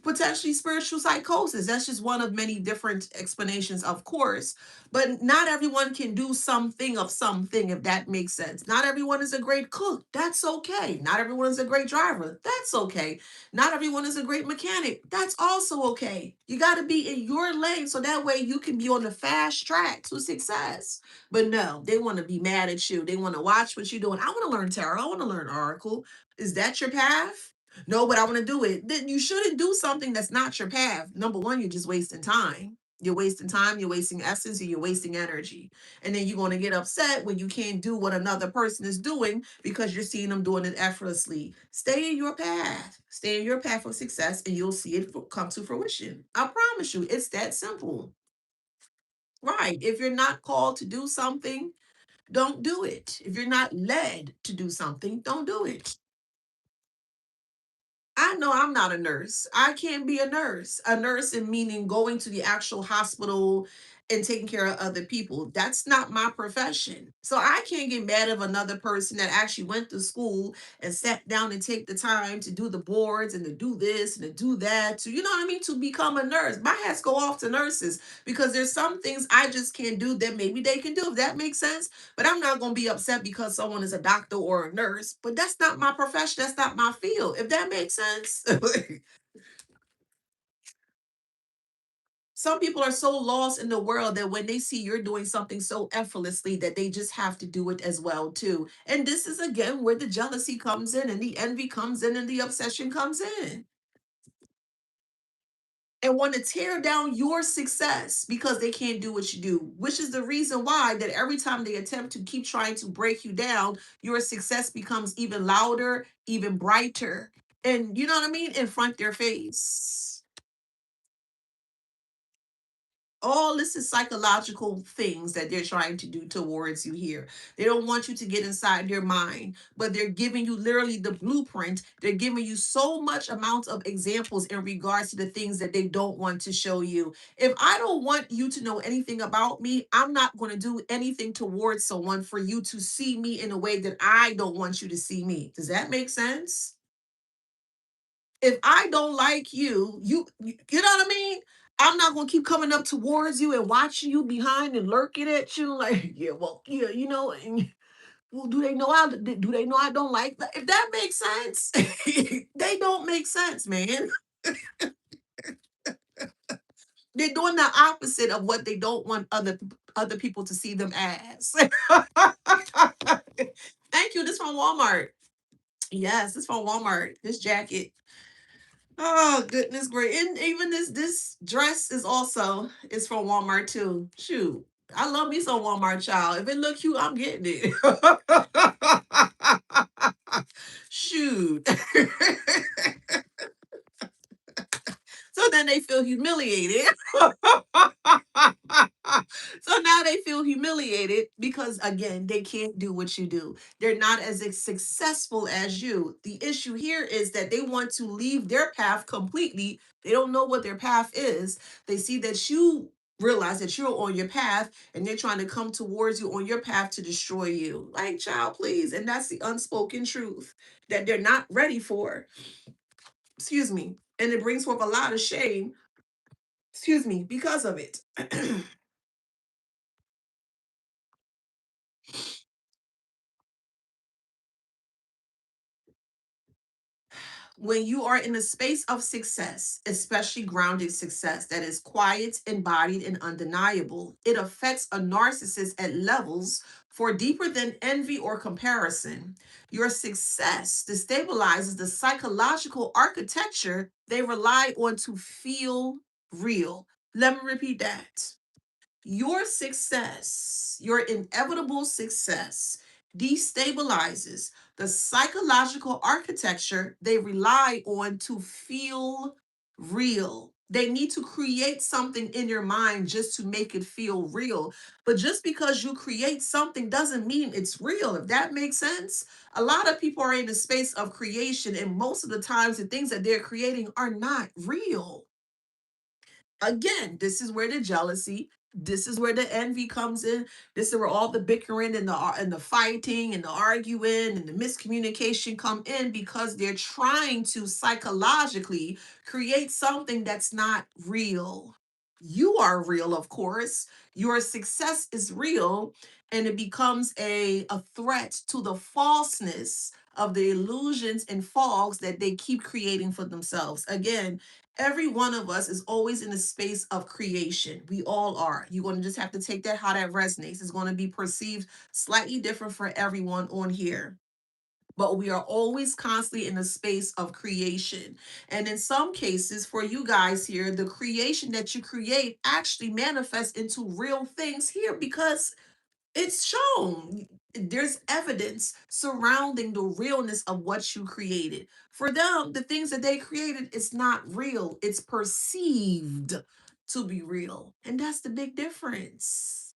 potentially spiritual psychosis. That's just one of many different explanations, of course. But not everyone can do something of something, if that makes sense. Not everyone is a great cook. That's okay. Not everyone is a great driver. That's okay. Not everyone is a great mechanic. That's also okay. You got to be in your lane so that way you can be on the fast track to success. But no, they want to be mad at you. They want to watch what you're doing. I want to learn tarot. I want to learn oracle. Is that your path? No, but I want to do it. Then you shouldn't do something that's not your path. Number one, you're just wasting time. You're wasting time, you're wasting essence, and you're wasting energy. And then you're going to get upset when you can't do what another person is doing because you're seeing them doing it effortlessly. Stay in your path. Stay in your path of success, and you'll see it come to fruition. I promise you, it's that simple. Right. If you're not called to do something, don't do it. If you're not led to do something, don't do it. I know I'm not a nurse. I can't be a nurse. A nurse in meaning going to the actual hospital and taking care of other people. That's not my profession. So I can't get mad at another person that actually went to school and sat down and take the time to do the boards and to do this and to do that, to, you know what I mean, to become a nurse. My hats go off to nurses, because there's some things I just can't do that maybe they can do, if that makes sense. But I'm not going to be upset because someone is a doctor or a nurse. But that's not my profession. That's not my field, if that makes sense. Some people are so lost in the world that when they see you're doing something so effortlessly, that they just have to do it as well too. And this is again where the jealousy comes in, and the envy comes in, and the obsession comes in. and want to tear down your success because they can't do what you do, which is the reason why that every time they attempt to keep trying to break you down, your success becomes even louder, even brighter, and you know what I mean, in front of their face. All this is psychological things that they're trying to do towards you here. They don't want you to get inside their mind, but they're giving you literally the blueprint. They're giving you so much amount of examples in regards to the things that they don't want to show you. If I don't want you to know anything about me, I'm not going to do anything towards someone for you to see me in a way that I don't want you to see me. Does that make sense? If I don't like you, you know what I mean? I'm not gonna keep coming up towards you and watching you behind and lurking at you like, yeah, well, yeah, and well, do they know I don't like that? If that makes sense, they don't make sense, man. They're doing the opposite of what they don't want other people to see them as. Thank you. This from Walmart. Yes, this from Walmart. This jacket. Oh goodness great. And even this dress is from Walmart too. Shoot. I love me some Walmart child. If it look cute, I'm getting it. Shoot. So then they feel humiliated. So now they feel humiliated because, again, they can't do what you do. They're not as successful as you. The issue here is that they want to leave their path completely. They don't know what their path is. They see that you realize that you're on your path and they're trying to come towards you on your path to destroy you. Like, child, please. And that's the unspoken truth that they're not ready for. Excuse me. And it brings forth a lot of shame, excuse me, because of it. When you are in a space of success, especially grounded success that is quiet, embodied, and undeniable, it affects a narcissist at levels for deeper than envy or comparison. Your success destabilizes the psychological architecture they rely on to feel real. Let me repeat that. Your success, your inevitable success, destabilizes the psychological architecture they rely on to feel real. They need to create something in your mind just to make it feel real. But just because you create something doesn't mean it's real, if that makes sense. A lot of people are in the space of creation, and most of the times, the things that they're creating are not real. Again, this is where the jealousy, this is where the envy comes in. This is where all the bickering and the fighting and the arguing and the miscommunication come in because they're trying to psychologically create something that's not real. You are real, of course. Your success is real, and it becomes a threat to the falseness of the illusions and fogs that they keep creating for themselves. Again, every one of us is always in a space of creation. We all are. You're going to just have to take that how that resonates. It's going to be perceived slightly different for everyone on here. But we are always constantly in a space of creation. And in some cases, for you guys here, the creation that you create actually manifests into real things here because it's shown. There's evidence surrounding the realness of what you created. For them, the things that they created is not real. It's perceived to be real. And that's the big difference.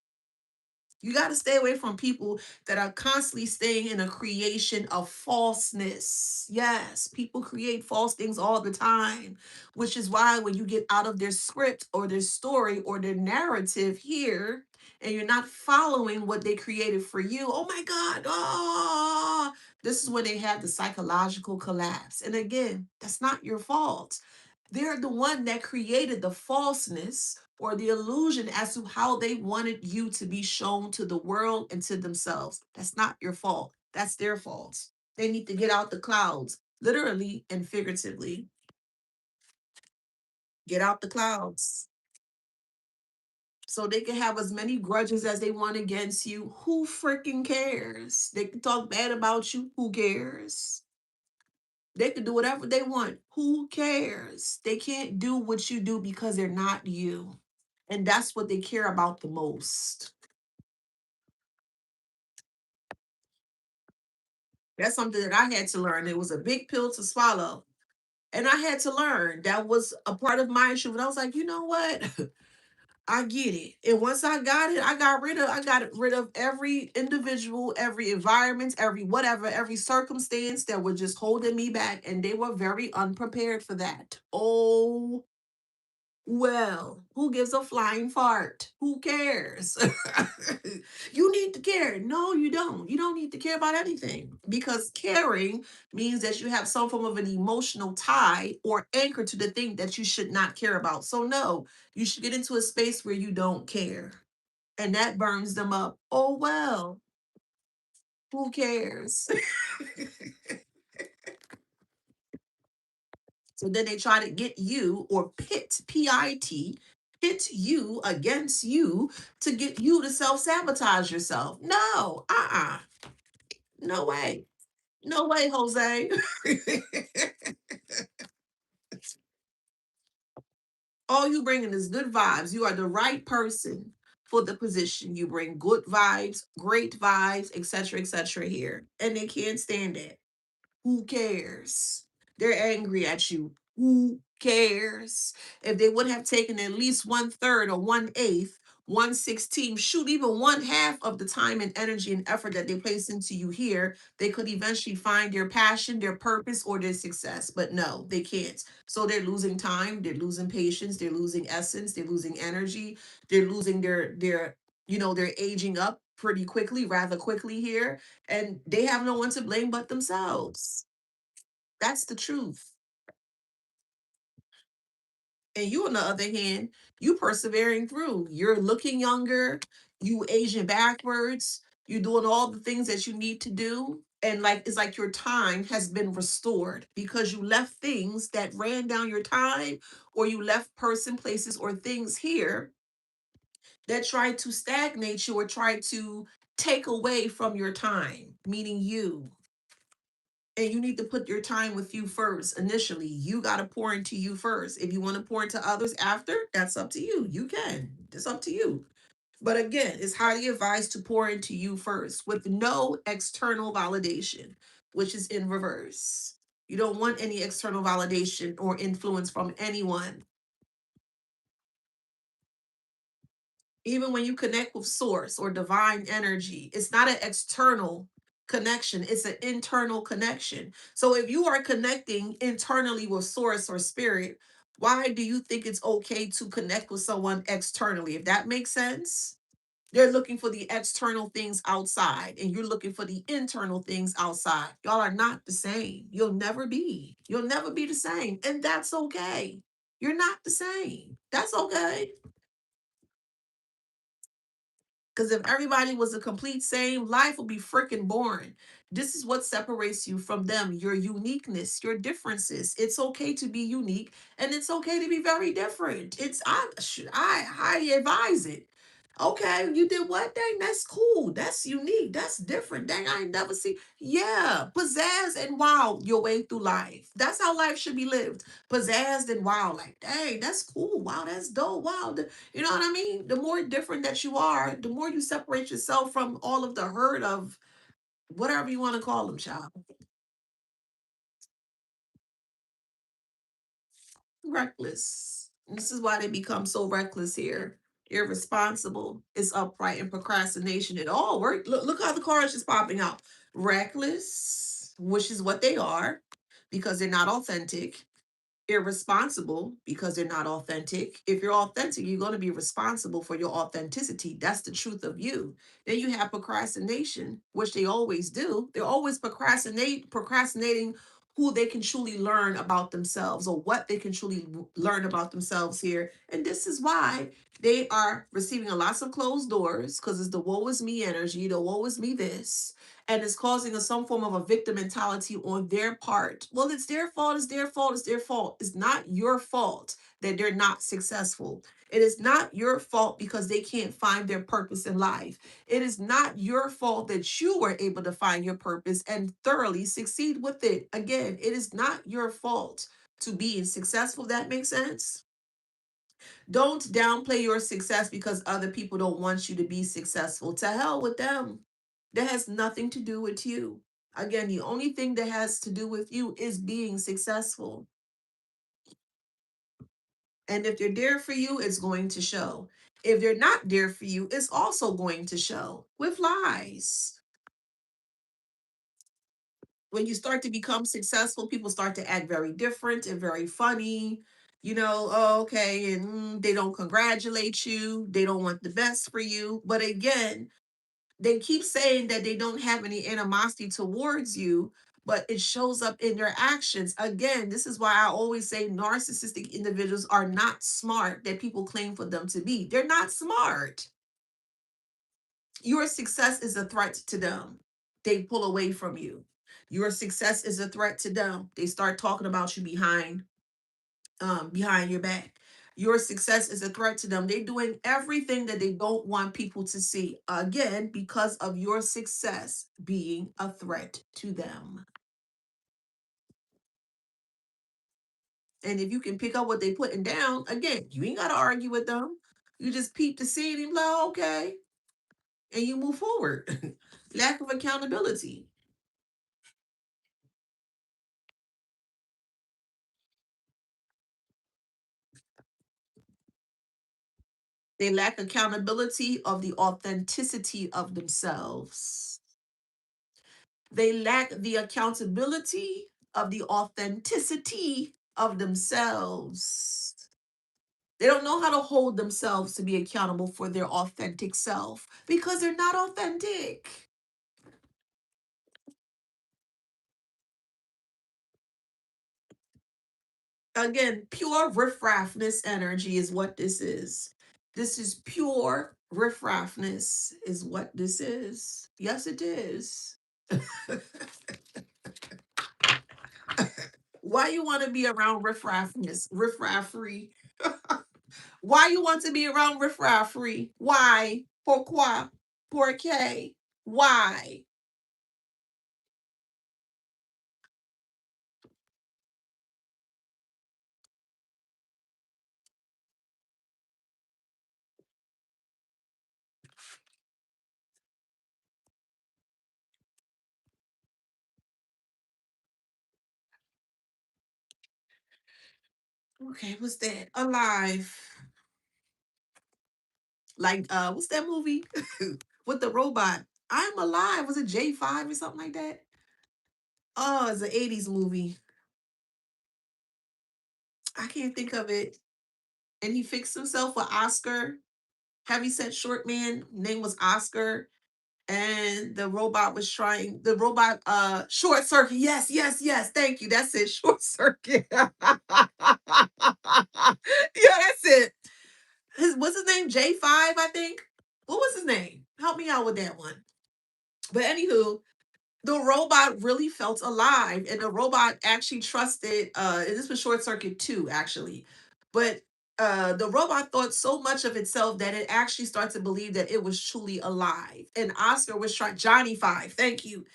You got to stay away from people that are constantly staying in a creation of falseness. Yes, people create false things all the time, which is why when you get out of their script or their story or their narrative here, and you're not following what they created for you, oh my God, this is when they have the psychological collapse. And again, that's not your fault. They're the one that created the falseness or the illusion as to how they wanted you to be shown to the world and to themselves. That's not your fault. That's their fault. They need to get out the clouds, literally and figuratively. Get out the clouds so they can have as many grudges as they want against you. Who freaking cares? They can talk bad about you. Who cares? They can do whatever they want. Who cares? They can't do what you do because they're not you. And that's what they care about the most. That's something that I had to learn. It was a big pill to swallow. And I had to learn that was a part of my issue. And I was like, you know what? I get it. And once I got it, I got rid of every individual, every environment, every whatever, every circumstance that was just holding me back. And they were very unprepared for that. Oh, well, who gives a flying fart? Who cares? You need to care. No, you don't. You don't need to care about anything because caring means that you have some form of an emotional tie or anchor to the thing that you should not care about. So, no, you should get into a space where you don't care. And that burns them up. Oh, well, who cares? So then they try to get you or pit, PIT, pit you against you to get you to self sabotage yourself. No, no way. No way, Jose. All you bringing is good vibes. You are the right person for the position. You bring good vibes, great vibes, etc., here. And they can't stand it. Who cares? They're angry at you. Who cares? If they would have taken at least 1/3 or 1/8, 1/16, shoot, even one half of the time and energy and effort that they place into you here, they could eventually find their passion, their purpose, or their success. But no, they can't. So they're losing time, they're losing patience, they're losing essence, they're losing energy, they're losing they're aging up pretty quickly, rather quickly here, and they have no one to blame but themselves. That's the truth. And you, on the other hand, you persevering through. You're looking younger, you aging backwards, you're doing all the things that you need to do. And like it's like your time has been restored because you left things that ran down your time, or you left person, places, or things here that tried to stagnate you or try to take away from your time, meaning you. And you need to put your time with you first. Initially, you got to pour into you first. If you want to pour into others after, that's up to you. You can. It's up to you. But again, it's highly advised to pour into you first with no external validation, which is in reverse. You don't want any external validation or influence from anyone. Even when you connect with source or divine energy, it's not an external connection, it's an internal connection. So if you are connecting internally with source or spirit, why do you think it's okay to connect with someone externally? If that makes sense, they're looking for the external things outside, and you're looking for the internal things outside. Y'all are not the same. You'll never be. You'll never be the same. And that's okay. You're not the same. That's okay. Because if everybody was a complete same, life would be freaking boring. This is what separates you from them, your uniqueness, your differences. It's okay to be unique, and it's okay to be very different. I highly advise it. Okay, you did what? Dang, that's cool. That's unique. That's different. Dang, I ain't never seen. Yeah, pizzazz and wow your way through life. That's how life should be lived. Pizzazzed and wow, like, dang, that's cool. Wow, that's dope. Wow, you know what I mean? The more different that you are, the more you separate yourself from all of the herd of whatever you want to call them, child. Reckless. This is why they become so reckless here. Irresponsible, is upright, and procrastination. It all work. Look how the car is just popping out. Reckless, which is what they are, because they're not authentic. Irresponsible because they're not authentic. If you're authentic, you're going to be responsible for your authenticity. That's the truth of you. Then you have procrastination, which they always do. They're always procrastinating who they can truly learn about themselves or what they can truly learn about themselves here. And this is why they are receiving a lots of closed doors because it's the woe is me energy, the woe is me this. and it's causing some form of a victim mentality on their part. Well, it's their fault, it's their fault, it's their fault. It's not your fault that they're not successful. It is not your fault because they can't find their purpose in life. It is not your fault that you were able to find your purpose and thoroughly succeed with it. Again, it is not your fault to being successful. That makes sense. Don't downplay your success because other people don't want you to be successful. To hell with them. That has nothing to do with you. Again, the only thing that has to do with you is being successful. And if they're there for you, it's going to show. If they're not there for you, it's also going to show with lies. When you start to become successful, people start to act very different and very funny. Oh, okay, and they don't congratulate you. They don't want the best for you. But again, they keep saying that they don't have any animosity towards you, but it shows up in their actions. Again, this is why I always say narcissistic individuals are not smart that people claim for them to be. They're not smart. Your success is a threat to them. They pull away from you. Your success is a threat to them. They start talking about you behind your back. Your success is a threat to them. They're doing everything that they don't want people to see. Again, because of your success being a threat to them. And if you can pick up what they're putting down, again, you ain't got to argue with them. You just peep the scene and be like, okay, and you move forward. Lack of accountability. They lack accountability of the authenticity of themselves. They lack the accountability of the authenticity of themselves. They don't know how to hold themselves to be accountable for their authentic self because they're not authentic. Again, pure riffraffness energy is what this is. This is pure riffraffness, is what this is. Yes, it is. Why you want to be around riffraffness, riffraffery? Why you want to be around riffraffery? Why? Pourquoi? Pourquoi? Why? Okay, what's that? Alive. Like what's that movie with the robot? I'm alive. Was it J5 or something like that? Oh, it's an 80s movie. I can't think of it. And he fixed himself with Oscar. Heavy set short man, name was Oscar. And the robot was trying the robot short circuit. Yes, yes, yes. Thank you. That's it. Short circuit. Yeah, that's it. What's his name? J5, I think. What was his name? Help me out with that one. But anywho, the robot really felt alive and the robot actually trusted and this was short circuit 2 actually, but the robot thought so much of itself that it actually started to believe that it was truly alive, and Oscar was trying Johnny Five, thank you,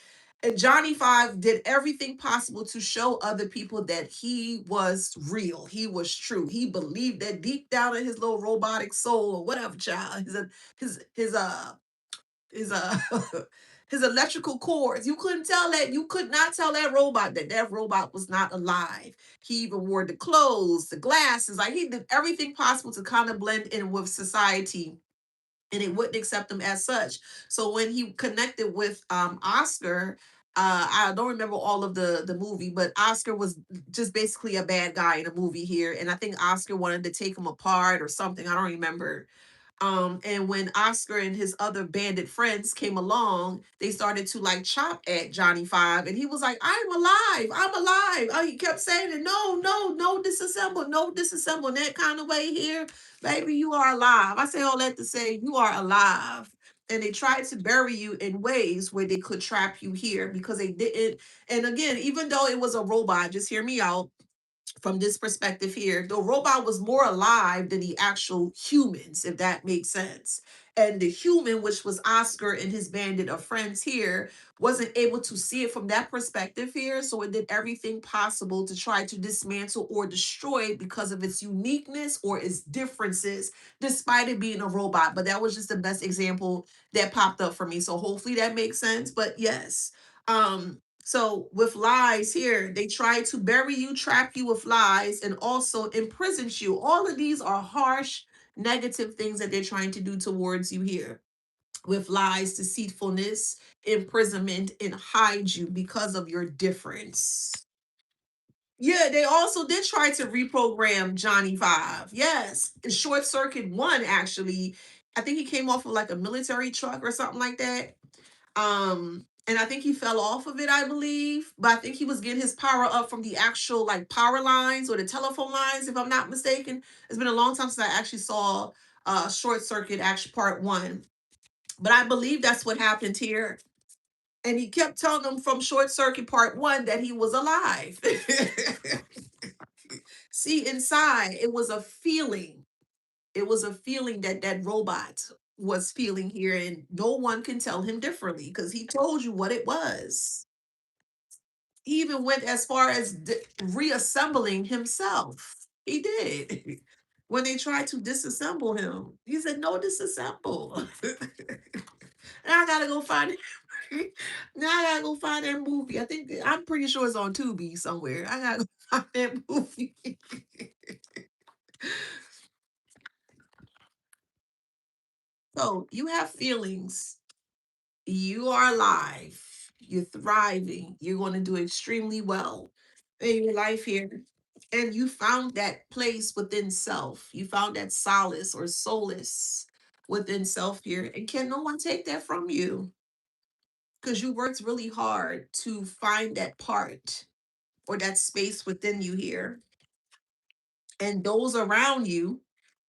and Johnny Five did everything possible to show other people that he was real, he was true, he believed that deep down in his little robotic soul or whatever child his his electrical cords. You couldn't tell that. You could not tell that robot that that robot was not alive. He even wore the clothes, the glasses. Like he did everything possible to kind of blend in with society, and it wouldn't accept him as such. So when he connected with Oscar. I don't remember all of the movie, but Oscar was just basically a bad guy in the movie here, and I think Oscar wanted to take him apart or something. I don't remember, and when Oscar and his other bandit friends came along, they started to like chop at Johnny Five, and he was like, "I'm alive, I'm alive." Oh, he kept saying it, no, no, no, disassemble, no, disassemble, in that kind of way here, baby, you are alive. I say all that to say you are alive. And they tried to bury you in ways where they could trap you here because they didn't. And again, even though it was a robot, just hear me out from this perspective here, the robot was more alive than the actual humans, if that makes sense. And the human, which was Oscar and his bandit of friends here, wasn't able to see it from that perspective here. So it did everything possible to try to dismantle or destroy it because of its uniqueness or its differences, despite it being a robot. But that was just the best example that popped up for me. So hopefully that makes sense. But yes. So with lies here, they try to bury you, trap you with lies, and also imprison you. All of these are harsh, negative things that they're trying to do towards you here. With lies, deceitfulness, imprisonment, and hide you because of your difference. Yeah, they also did try to reprogram Johnny Five. Yes, in Short Circuit One, actually, I think he came off of like a military truck or something like that. And I think he fell off of it, I believe. But I think he was getting his power up from the actual like power lines or the telephone lines, if I'm not mistaken. It's been a long time since I actually saw Short Circuit actually part one. But I believe that's what happened here. And he kept telling them from Short Circuit part one that he was alive. See, inside, it was a feeling. It was a feeling that that robot was feeling here, and no one can tell him differently because he told you what it was. He even went as far as reassembling himself. He did. When they tried to disassemble him, he said, "No, disassemble." Now I gotta go find it. Now I gotta go find that movie. I'm pretty sure it's on Tubi somewhere. I gotta go find that movie. So you have feelings. You are alive. You're thriving. You're going to do extremely well in your life here. And you found that place within self. You found that solace or solace within self here. And can no one take that from you? Because you worked really hard to find that part or that space within you here. And those around you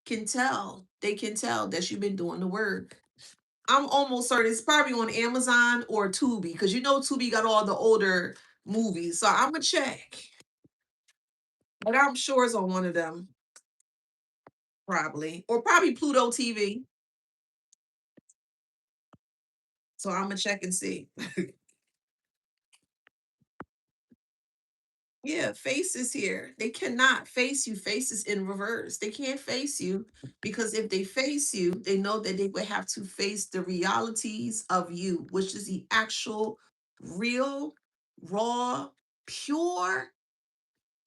can tell. They can tell that you've been doing the work. I'm almost certain it's probably on Amazon or Tubi because you know Tubi got all the older movies. So I'm gonna check, but I'm sure it's on one of them, probably, or probably Pluto TV. So I'm gonna check and see. Yeah, faces here. They cannot face you. Faces in reverse. They can't face you because if they face you, they know that they would have to face the realities of you, which is the actual, real, raw, pure,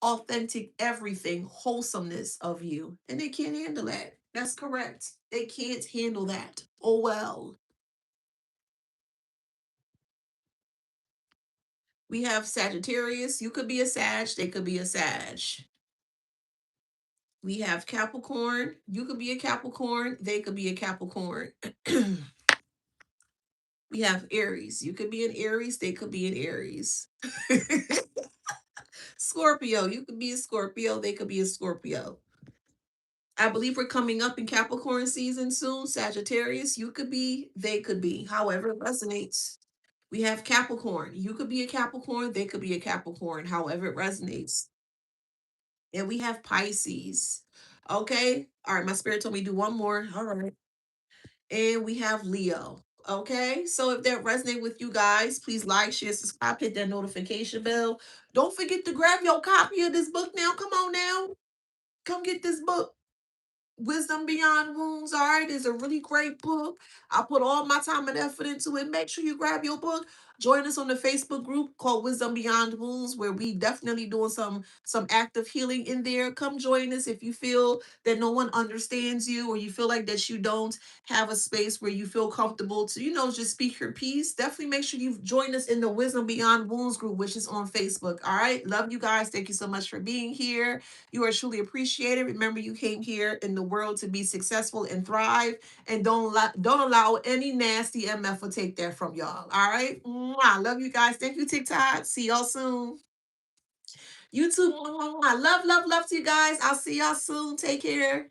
authentic everything wholesomeness of you, and they can't handle that. That's correct. They can't handle that. Oh well. We have Sagittarius. You could be a Sag, they could be a Sag. We have Capricorn. You could be a Capricorn, they could be a Capricorn. We have Aries. You could be an Aries, they could be an Aries. Scorpio. You could be a Scorpio, they could be a Scorpio. I believe we're coming up in Capricorn season soon. Sagittarius, you could be, they could be, however it resonates. We have Capricorn. You could be a Capricorn, they could be a Capricorn, however it resonates. And we have Pisces. Okay. All right. My spirit told me to do one more. All right. And we have Leo. Okay. So if that resonates with you guys, please like, share, subscribe, hit that notification bell. Don't forget to grab your copy of this book now. Come on now. Come get this book. Wisdom Beyond Wounds, all right, is a really great book. I put all my time and effort into it. Make sure you grab your book. Join us on the Facebook group called Wisdom Beyond Wounds, where we definitely doing some active healing in there. Come join us if you feel that no one understands you or you feel like that you don't have a space where you feel comfortable to, just speak your piece. Definitely make sure you join us in the Wisdom Beyond Wounds group, which is on Facebook. All right. Love you guys. Thank you so much for being here. You are truly appreciated. Remember, you came here in the world to be successful and thrive, and don't allow any nasty MF to take that from y'all. All right, I love you guys. Thank you, TikTok. See y'all soon. You too. Love, love, love to you guys. I'll see y'all soon. Take care.